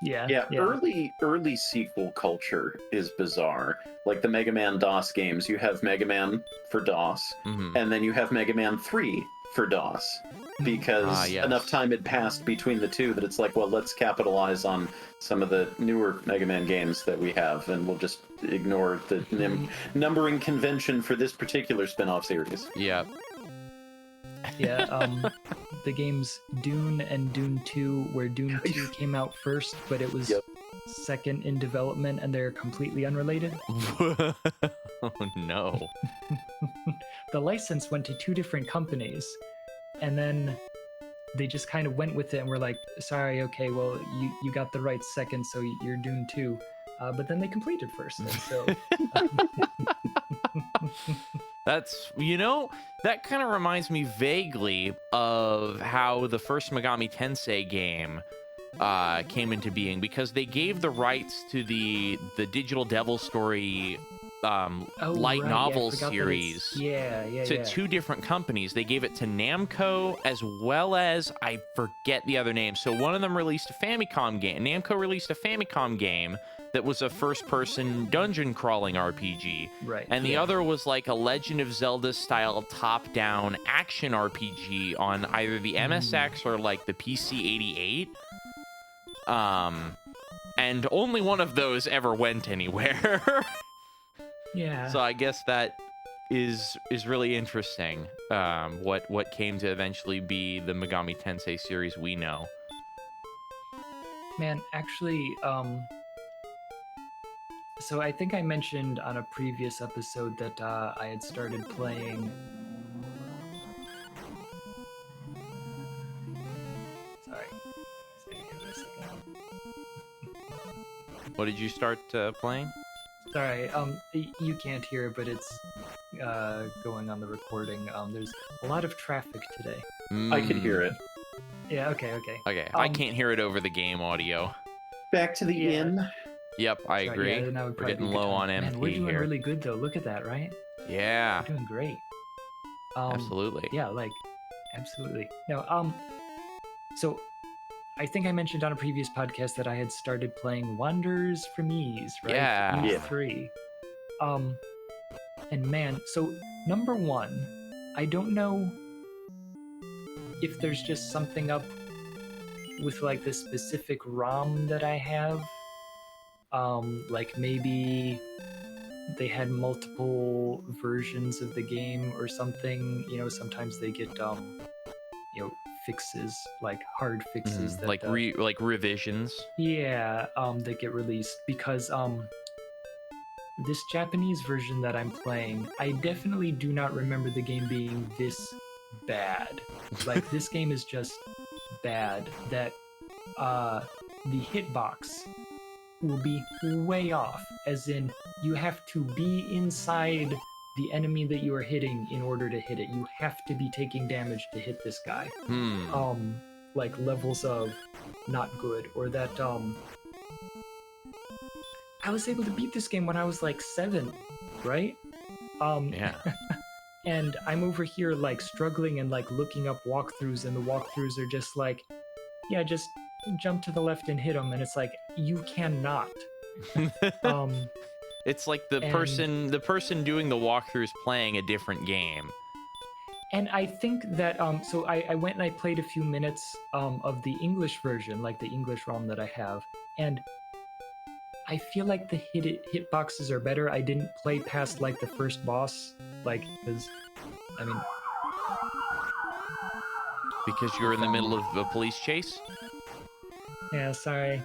Yeah. Early sequel culture is bizarre. Like the Mega Man DOS games, you have Mega Man for DOS, and then you have Mega Man 3 for DOS, because enough time had passed between the two that it's like, well, let's capitalize on some of the newer Mega Man games that we have, and we'll just ignore the numbering convention for this particular spin-off series. Yeah. Yeah, the games Dune and Dune 2, where Dune 2 came out first, but it was second in development, and they're completely unrelated. Oh, no. The license went to 2 different companies, and then they just kind of went with it and were like, sorry, okay, well, you got the rights second, so you're Dune 2. But then they completed first, and so... That's, that kind of reminds me vaguely of how the first Megami Tensei game came into being, because they gave the rights to the Digital Devil Story light novel series to 2 different companies. They gave it to Namco as well as, I forget the other name. So one of them released a Famicom game. Namco released a Famicom game that was a first-person dungeon-crawling RPG. Right. And the other was a Legend of Zelda-style top-down action RPG on either the MSX or the PC-88. And only one of those ever went anywhere. Yeah. So I guess that is really interesting. What came to eventually be the Megami Tensei series we know. Man, actually, So I think I mentioned on a previous episode that I had started playing. Sorry, just gonna give it a second. What did you start playing? Sorry, you can't hear it, but it's going on the recording. There's a lot of traffic today. I could hear it. Yeah. Okay. Okay, I can't hear it over the game audio. Back to the Yeah. inn. Yep, I Right, agree. yeah, that would We're probably getting be a good low on time. MP Man, we're doing here. really good though. Look at that, right? Yeah, We're doing great. absolutely. Yeah, like absolutely. No, so I think I mentioned on a previous podcast that I had started playing Wonders from Ease, right? Yeah. Ease Yeah. 3. And man, so number one, I don't know if there's just something up with like the specific ROM that I have. Like maybe they had multiple versions of the game or something. You know, sometimes they get fixes, like hard fixes that Like revisions. yeah, that get released because this Japanese version that I'm playing, I definitely do not remember the game being this bad. Like this game is just bad that the hitbox will be way off, as in you have to be inside the enemy that you are hitting in order to hit it. You have to be taking damage to hit this guy. Like levels of not good, or that I was able to beat this game when I was like 7, right? Yeah. And I'm over here like struggling and like looking up walkthroughs, and the walkthroughs are just like, yeah, just jump to the left and hit them, and it's like you cannot. It's like the person doing the walkthroughs playing a different game. And I think that so I went and I played a few minutes of the English version, like the English ROM that I have, and I feel like the hitboxes are better. I didn't play past like the first boss, like because I mean, Because you're in the middle of a police chase? yeah, sorry.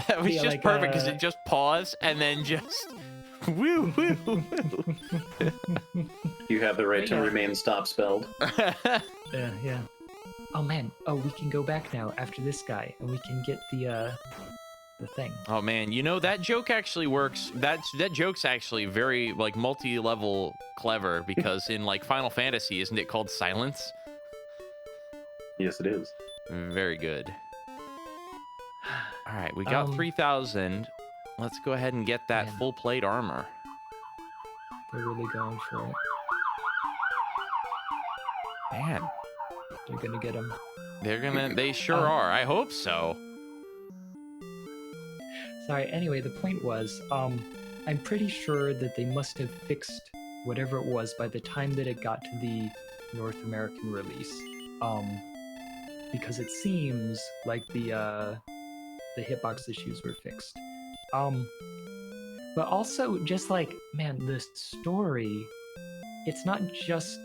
That was yeah, just like, perfect because it just paused and then just woo woo woo. You have the right to Yeah. remain stop spelled. Yeah. Oh man. Oh, we can go back now after this guy, and we can get the thing. Oh man, you know that joke actually works. That joke's actually very like multi-level clever because in like Final Fantasy, isn't it called silence? Yes, it is. Very good. All right, we got 3,000. Let's go ahead and get that Man. full plate armor. They're really going for it. Man, They're gonna get him. they sure are. I hope so. Sorry. Anyway, the point was, I'm pretty sure that they must have fixed whatever it was by the time that it got to the North American release. Because it seems like the hitbox issues were fixed. But also just like, man, the story, it's not just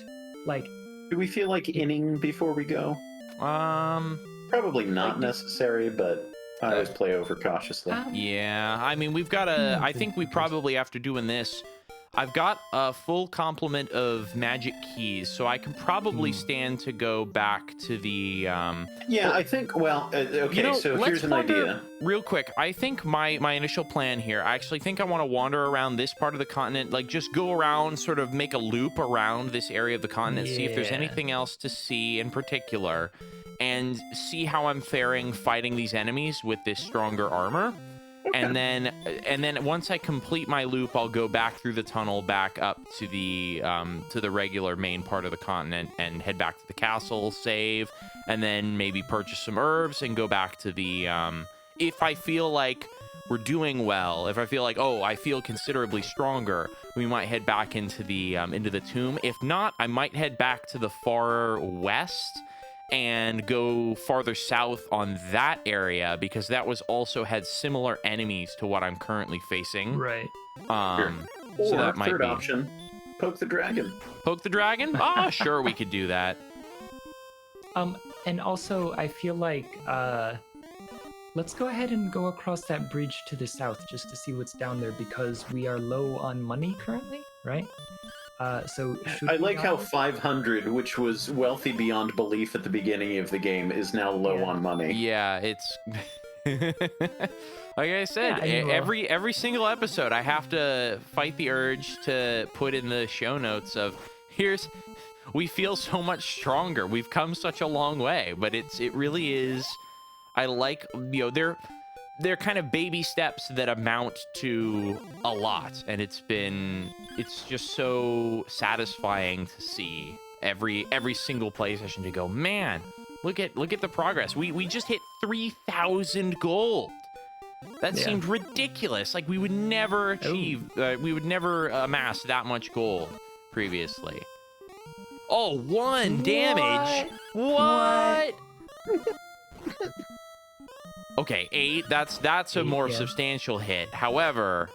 like, Do we feel like inning before we go? Probably not necessary, but I always play over cautiously. Yeah, I mean, we've got I think we probably, after doing this, I've got a full complement of magic keys, so I can probably stand to go back to the. Yeah, I think. Well, okay. You know, so let's here's an wander idea. real quick. I think my initial plan here, I actually think I want to wander around this part of the continent, like just go around, sort of make a loop around this area of the continent, see if there's Yeah. anything else to see in particular, and see how I'm faring fighting these enemies with this stronger armor. And then once I complete my loop, I'll go back through the tunnel, back up to the regular main part of the continent, and head back to the castle, save, and then maybe purchase some herbs and go back to the. If I feel like we're doing well, if I feel like I feel considerably stronger, we might head back into the tomb. If not, I might head back to the far west and go farther south on that area, because that was also had similar enemies to what I'm currently facing. right. Or So that might third be option, poke the dragon. poke the dragon. Sure, we could do that. And also I feel like let's go ahead and go across that bridge to the south just to see what's down there because we are low on money currently, right? So I we like how not- 500, which was wealthy beyond belief at the beginning of the game, is now low Yeah. on money. Yeah, it's like I said, Yeah, I know. every single episode I have to fight the urge to put in the show notes of we feel so much stronger. We've come such a long way, but it really is. I like, they're kind of baby steps that amount to a lot, and it's just so satisfying to see every single play session to go, man, look at the progress. We just hit 3,000 gold. That Yeah. seemed ridiculous. Like we would never amass that much gold previously. Oh, 1 damage. What? Okay, 8. That's a 8, more yeah. substantial hit. However,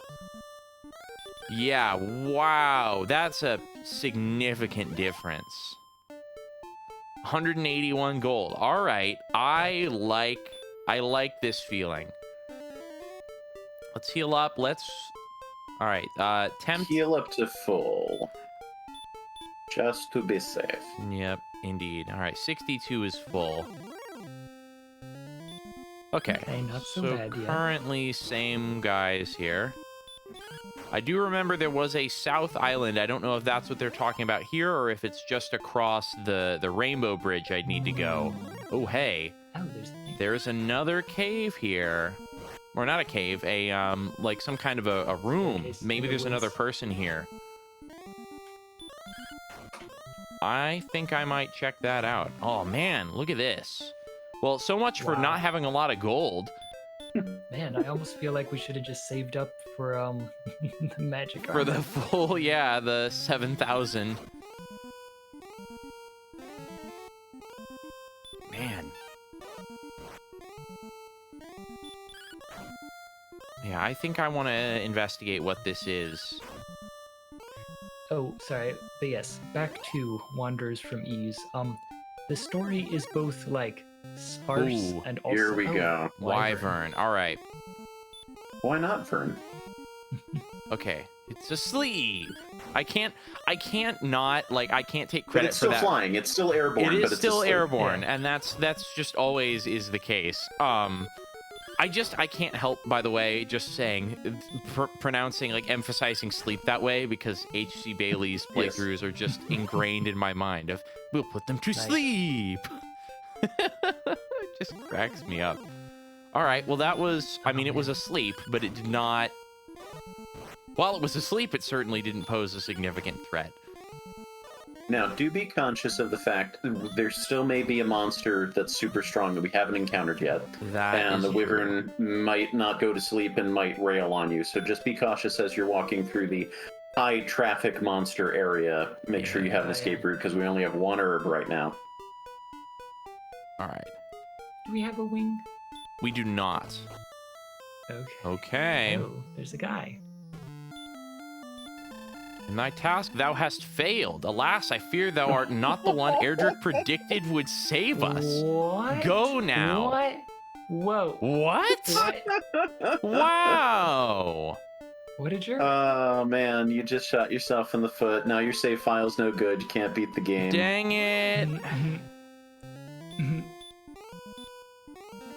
yeah, wow, that's a significant difference. 181 gold. All right, I like this feeling. Let's heal up. All right, tempt. Heal up to full. Just to be safe. Yep, indeed. All right, 62 is full. Okay, Okay, not so bad, yeah. currently same guys here. I do remember there was a South Island. I don't know if that's what they're talking about here or if it's just across the Rainbow Bridge I'd need to go. Oh, hey, Oh, there's another cave here. Or not a cave, like some kind of a room. Staircase in Maybe the there's another woods. person here. I think I might check that out. Oh, man, look at this. Well, so much for Wow. not having a lot of gold. Man, I almost feel like we should have just saved up for the magic For the armor. full, yeah, the 7,000. Man. Yeah, I think I want to investigate what this is. Oh, sorry, but yes, back to Wanderers from Ease. The story is both like sparse Ooh, and also Here we go. Wyvern. All right. Why not, Fern? Okay. It's asleep. I can't not, like, I can't take But credit it's for still that. flying. It's still airborne. It but is it's still asleep. airborne, Yeah. and that's just always is the case. I can't help, by the way, just saying, pronouncing, like, emphasizing sleep that way because H.C. Bailey's Yes. playthroughs are just ingrained in my mind of, we'll put them to Nice. sleep. It just cracks me up. All right, well, that was, I mean, it was asleep, but it did not, while it was asleep, it certainly didn't pose a significant threat. Now, do be conscious of the fact that there still may be a monster that's super strong that we haven't encountered yet. That And is the true. wyvern might not go to sleep and might rail on you. So just be cautious as you're walking through the high traffic monster area. Make sure you have an Yeah, escape route because we only have 1 herb right now. All right. Do we have a wing? We do not. Okay. Okay. Oh, there's a guy. In thy task thou hast failed. Alas, I fear thou art not the one Erdrick predicted would save us. What? Go now. What? Whoa. What? What? Wow. What a jerk. Oh man, you just shot yourself in the foot. Now your save file's no good. You can't beat the game. Dang it.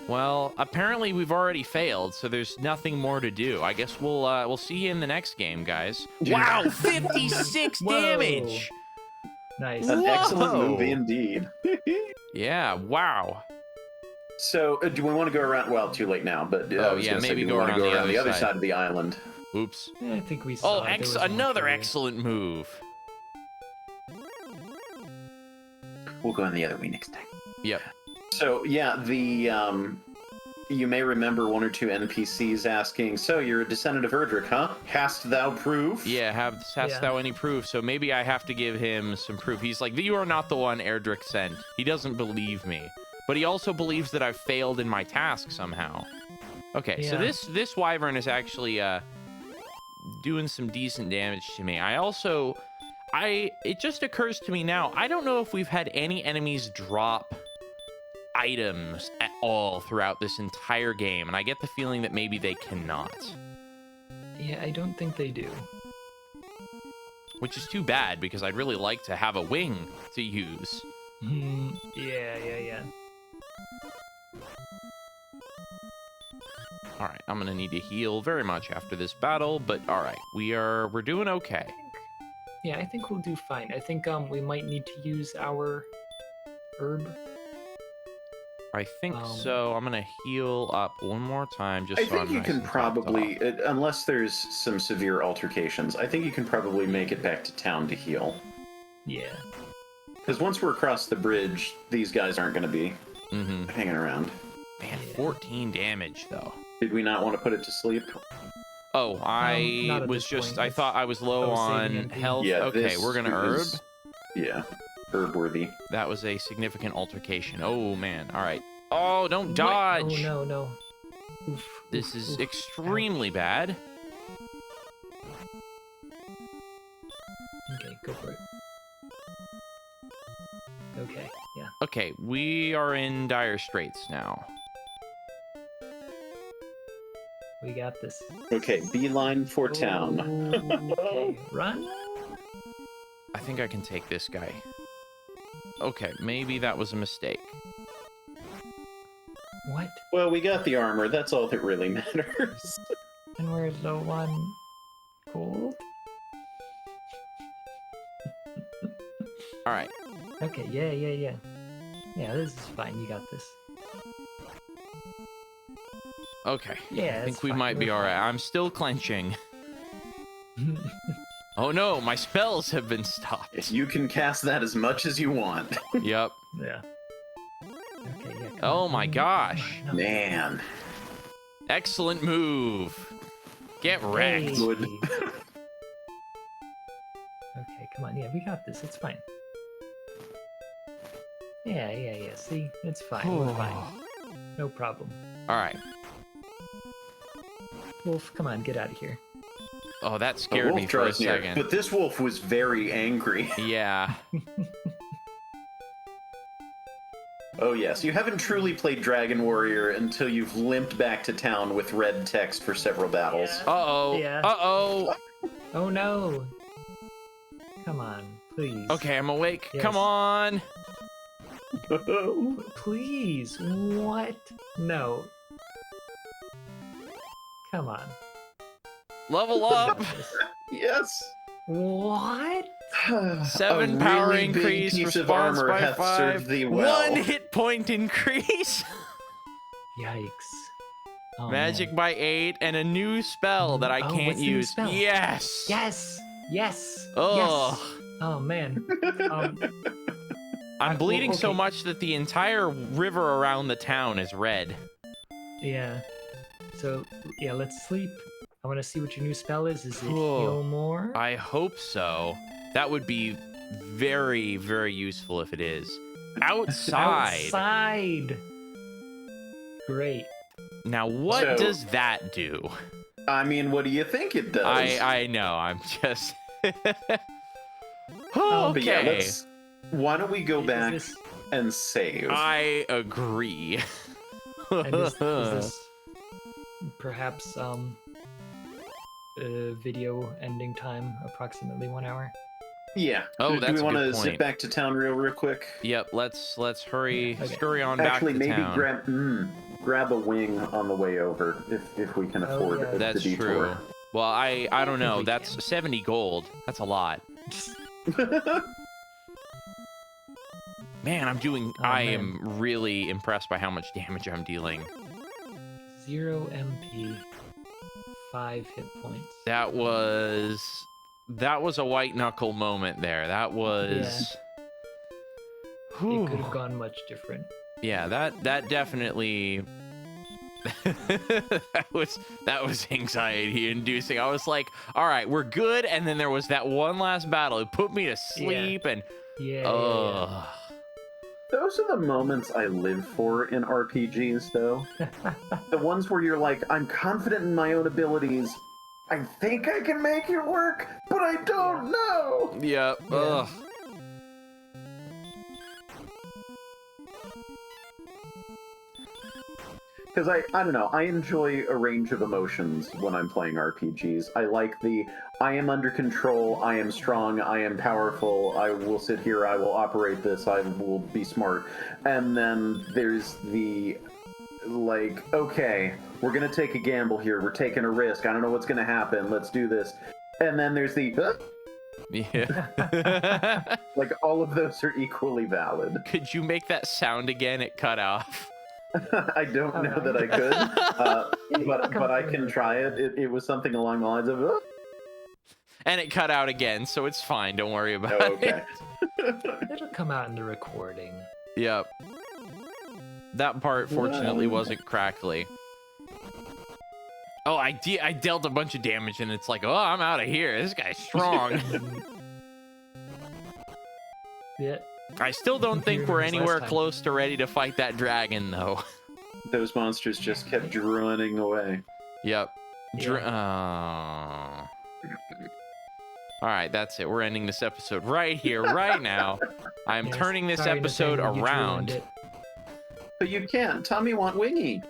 Well, apparently we've already failed, so there's nothing more to do. I guess we'll see you in the next game, guys. Wow, 56 Whoa. damage. Nice. An excellent Whoa. movie indeed. Yeah, wow. So, do we want to go around? Well, too late now, but Oh, I was yeah, gonna say, maybe do we go want to around go the around the other other side. side of the island? Oops. I think we Oh, saw. There was more another for you. excellent move. We'll go on the other way next time. Yep. So, yeah, you may remember 1 or 2 NPCs asking, so you're a descendant of Erdrick, huh? Hast thou proof? Yeah, hast Yeah. thou any proof? So maybe I have to give him some proof. He's like, you are not the one Erdrick sent. He doesn't believe me. But he also believes that I've failed in my task somehow. Okay, so Yeah. this wyvern is actually doing some decent damage to me. It just occurs to me now, I don't know if we've had any enemies drop items at all throughout this entire game, and I get the feeling that maybe they cannot. Yeah, I don't think they do. Which is too bad, because I'd really like to have a wing to use. Yeah. All right, I'm gonna need to heal very much after this battle, but all right, we're doing okay. Yeah, I think we'll do fine. I think we might need to use our herb. I think so. I'm gonna heal up one more time, just I so think I'm you nice can and topped probably, off. unless there's some severe altercations, I think you can probably make it back to town to heal. Yeah. Because once we're across the bridge, these guys aren't going to be hanging around. Man, Yeah. 14 damage though. Did we not want to put it to sleep? Oh, not I at was this just, point. I thought I was low saving on MP. health. Yeah, Okay, this we're gonna herb. is- Yeah, herb worthy. That was a significant altercation. Oh man, all right. Oh, don't What? dodge. Oh, no. Oof, This is oof. extremely bad. Okay, go for it. Okay, yeah. Okay, we are in dire straits now. We got this. Okay, beeline for town. Okay, run. I think I can take this guy. Okay, maybe that was a mistake. What? Well, we got the armor. That's all that really matters. And we're low on gold? All right. Okay, yeah. Yeah, this is fine. You got this. Okay. Yeah, I think we might be all right. I'm still clenching. right. Oh no, my spells have been stopped. If you can cast that as much as you want. Yep. Yeah. Okay, yeah. come Oh on, my come on, gosh. come on, no. Man. Excellent move. Get wrecked. Hey. Good. Okay, come on. Yeah, we got this. It's fine. Yeah. See, it's fine. We're fine. No problem. All right. Wolf, come on, get out of here. Oh, that A scared me wolf for a draws near, second. but this wolf was very angry. Yeah. Oh yes, you haven't truly played Dragon Warrior until you've limped back to town with red text for several battles. Yeah. Uh-oh. Yeah. Uh-oh. Oh no! Come on, please. Okay, I'm awake. Yes. Come on. Please, what? No. Come on. Level up. Yes. What? 7 A power really big increase. piece of Response armor by hath 5. served thee well. 1 hit point increase. Yikes. Oh, Magic man. by 8 and a new spell that I Oh, can't what's the new use. spell? Yes. Yes! Yes! Ugh. Yes! Oh man. I'm bleeding so okay. much that the entire river around the town is red. Yeah. So, yeah, let's sleep. I want to see what your new spell is. Is it Whoa. heal more? I hope so. That would be very, very useful if it is. Outside. Outside! Great. Now, what So- does that do? I mean, what do you think it does? I know. I'm just. But yeah, Okay. why don't we go Is back this- and save? I agree. And is this perhaps video ending time approximately 1 hour? Yeah. Oh, do that's we a want good to point. zip back to town real quick? Yep. Let's hurry, Yeah, okay. scurry on Actually, back to maybe town. grab a wing on the way over if we can Oh, afford yeah. the That's detour. true. Well, I don't know. We That's can. 70 gold. That's a lot. Man, I'm doing. Oh, I man. am really impressed by how much damage I'm dealing. 0 MP, 5 hit points. That was a white knuckle moment there. That was. Whew. It could have gone much different. Yeah, that definitely. that was anxiety inducing. I was like, all right, we're good, and then there was that one last battle. It put me to sleep, and Yeah. Those are the moments I live for in RPGs, though. The ones where you're like, I'm confident in my own abilities. I think I can make it work, but I don't know. yeah, Yeah. ugh. Because I don't know, I enjoy a range of emotions when I'm playing RPGs. I like I am under control, I am strong, I am powerful, I will sit here, I will operate this, I will be smart. And then there's the, like, okay, we're gonna take a gamble here, we're taking a risk, I don't know what's gonna happen, let's do this. And then there's the, Yeah. like, all of those are equally valid. Could you make that sound again? It cut off. I don't know that I could, but I can try it. It was something along the lines of, And it cut out again, so it's fine. Don't worry about oh, okay. it. It'll come out in the recording. Yep. That part, fortunately, wasn't crackly. Oh, I dealt a bunch of damage, and it's like, oh, I'm out of here. This guy's strong. Yeah. I still don't think we're Last anywhere time. close to ready to fight that dragon, though. Those monsters just kept running away. Yep. Yeah. All right, that's it. We're ending this episode right here, right now. I'm Yes. turning this Sorry, episode Nathaniel, you ruined around. it. But you can't. Tommy want wingy.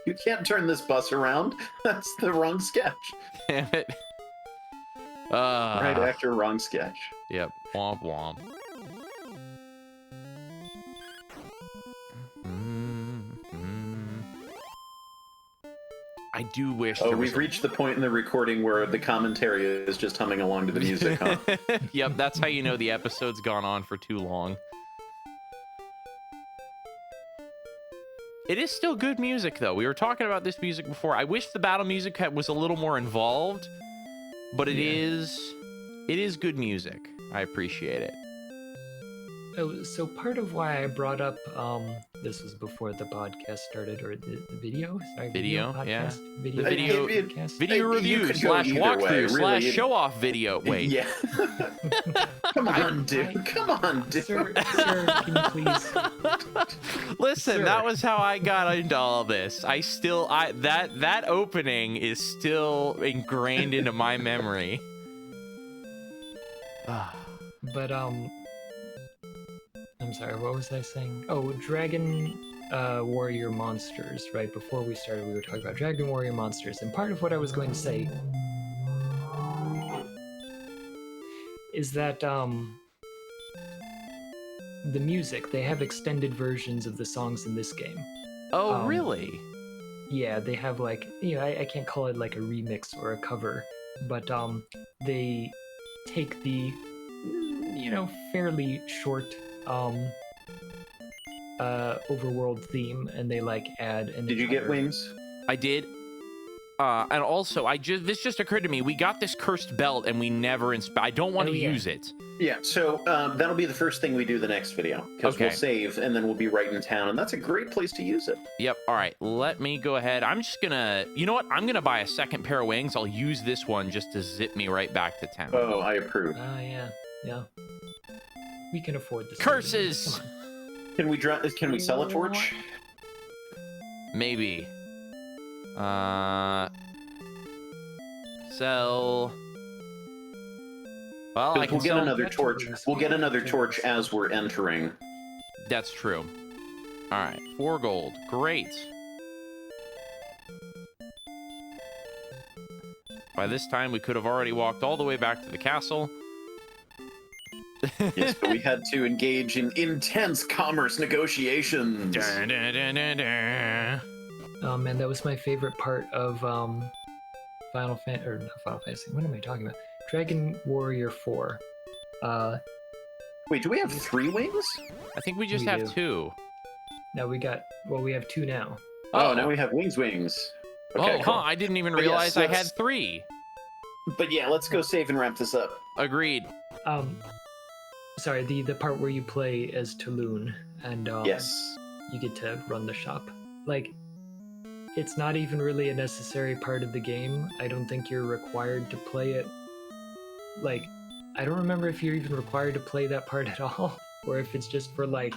You can't turn this bus around. That's the wrong sketch. Damn it. Right after wrong sketch. Yep. Womp womp. I do wish. Oh, there was we've reached the point in the recording where the commentary is just humming along to the music, huh? Yep, that's how you know the episode's gone on for too long. It is still good music, though. We were talking about this music before. I wish the battle music was a little more involved, but it is good music. I appreciate it. Oh, so part of why I brought up this was before the podcast started, or the video. Sorry, Video, yeah. podcast, video, The video- podcast. Video You review could go / either walkthrough way, really. / show off video. Wait. Yeah. Come on, dude. Come on, dude. Sir, can you please? Listen, Sir. that was how I got into all this. That opening is still ingrained into my memory. But I'm sorry, what was I saying? Oh, Dragon Warrior Monsters. Right before we started, we were talking about Dragon Warrior Monsters, and part of what I was going to say is that the music, they have extended versions of the songs in this game. Oh, really? Yeah, they have like, I can't call it like a remix or a cover, but they take the fairly short overworld theme, and they like add an Did you get entire- wings? I did. And also, this just occurred to me. We got this cursed belt, and we never I don't want to use it. Yeah, so that'll be the first thing we do the next video, because Okay. we'll save, and then we'll be right in town, and that's a great place to use it. Yep. All right. Let me go ahead. I'm just gonna. You know what? I'm gonna buy a second pair of wings. I'll use this one just to zip me right back to town. Oh, I approve. Yeah. We can afford this. Curses! Come on. Can we sell a torch? Maybe. Sell. Well, I can We'll get sell. another That's torch. really We'll get smart. another torch as we're entering. That's true. All right, 4 gold. Great. By this time, we could have already walked all the way back to the castle. Yes, but we had to engage in intense commerce negotiations. Dun, dun, dun, dun, dun. Oh man, that was my favorite part of Final Fantasy. What am I talking about? Dragon Warrior 4. Wait, do we have 3 wings? I think we just We have do. 2. Now we have 2 now. Oh, now we have wings. Okay, Oh, cool. huh, I didn't even But yes, realize I had let's- 3. But yeah, let's go save and wrap this up. Agreed. Sorry, the part where you play as Tulun and Yes. you get to run the shop. Like, it's not even really a necessary part of the game. I don't think you're required to play it. Like, I don't remember if you're even required to play that part at all, or if it's just for like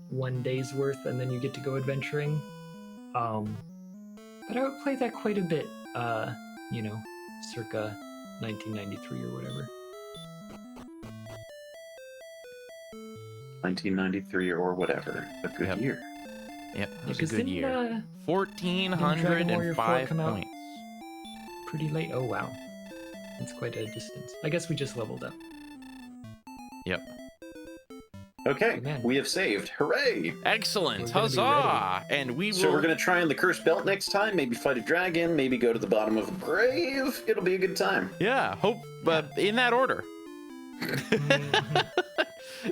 1 day's worth and then you get to go adventuring. But I would play that quite a bit, circa 1993 or whatever. 1993 or whatever. A good Yep. year. Yep, that was a 'cause good didn't, year. Dragon Warrior 1,405 4 come out? points. Pretty late. Oh wow, it's quite a distance. I guess we just leveled up. Yep. Okay, Good man. we have saved. Hooray! Excellent. We're gonna be Huzzah! And we will. So we're gonna try on the cursed belt next time. Maybe fight a dragon. Maybe go to the bottom of a grave. It'll be a good time. Yeah, hope in that order.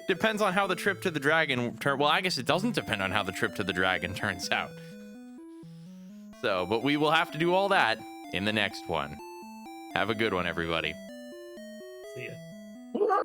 Depends on how the trip to the dragon Well, I guess it doesn't depend on how the trip to the dragon turns out. So, but we will have to do all that in the next one. Have a good one, everybody. See ya.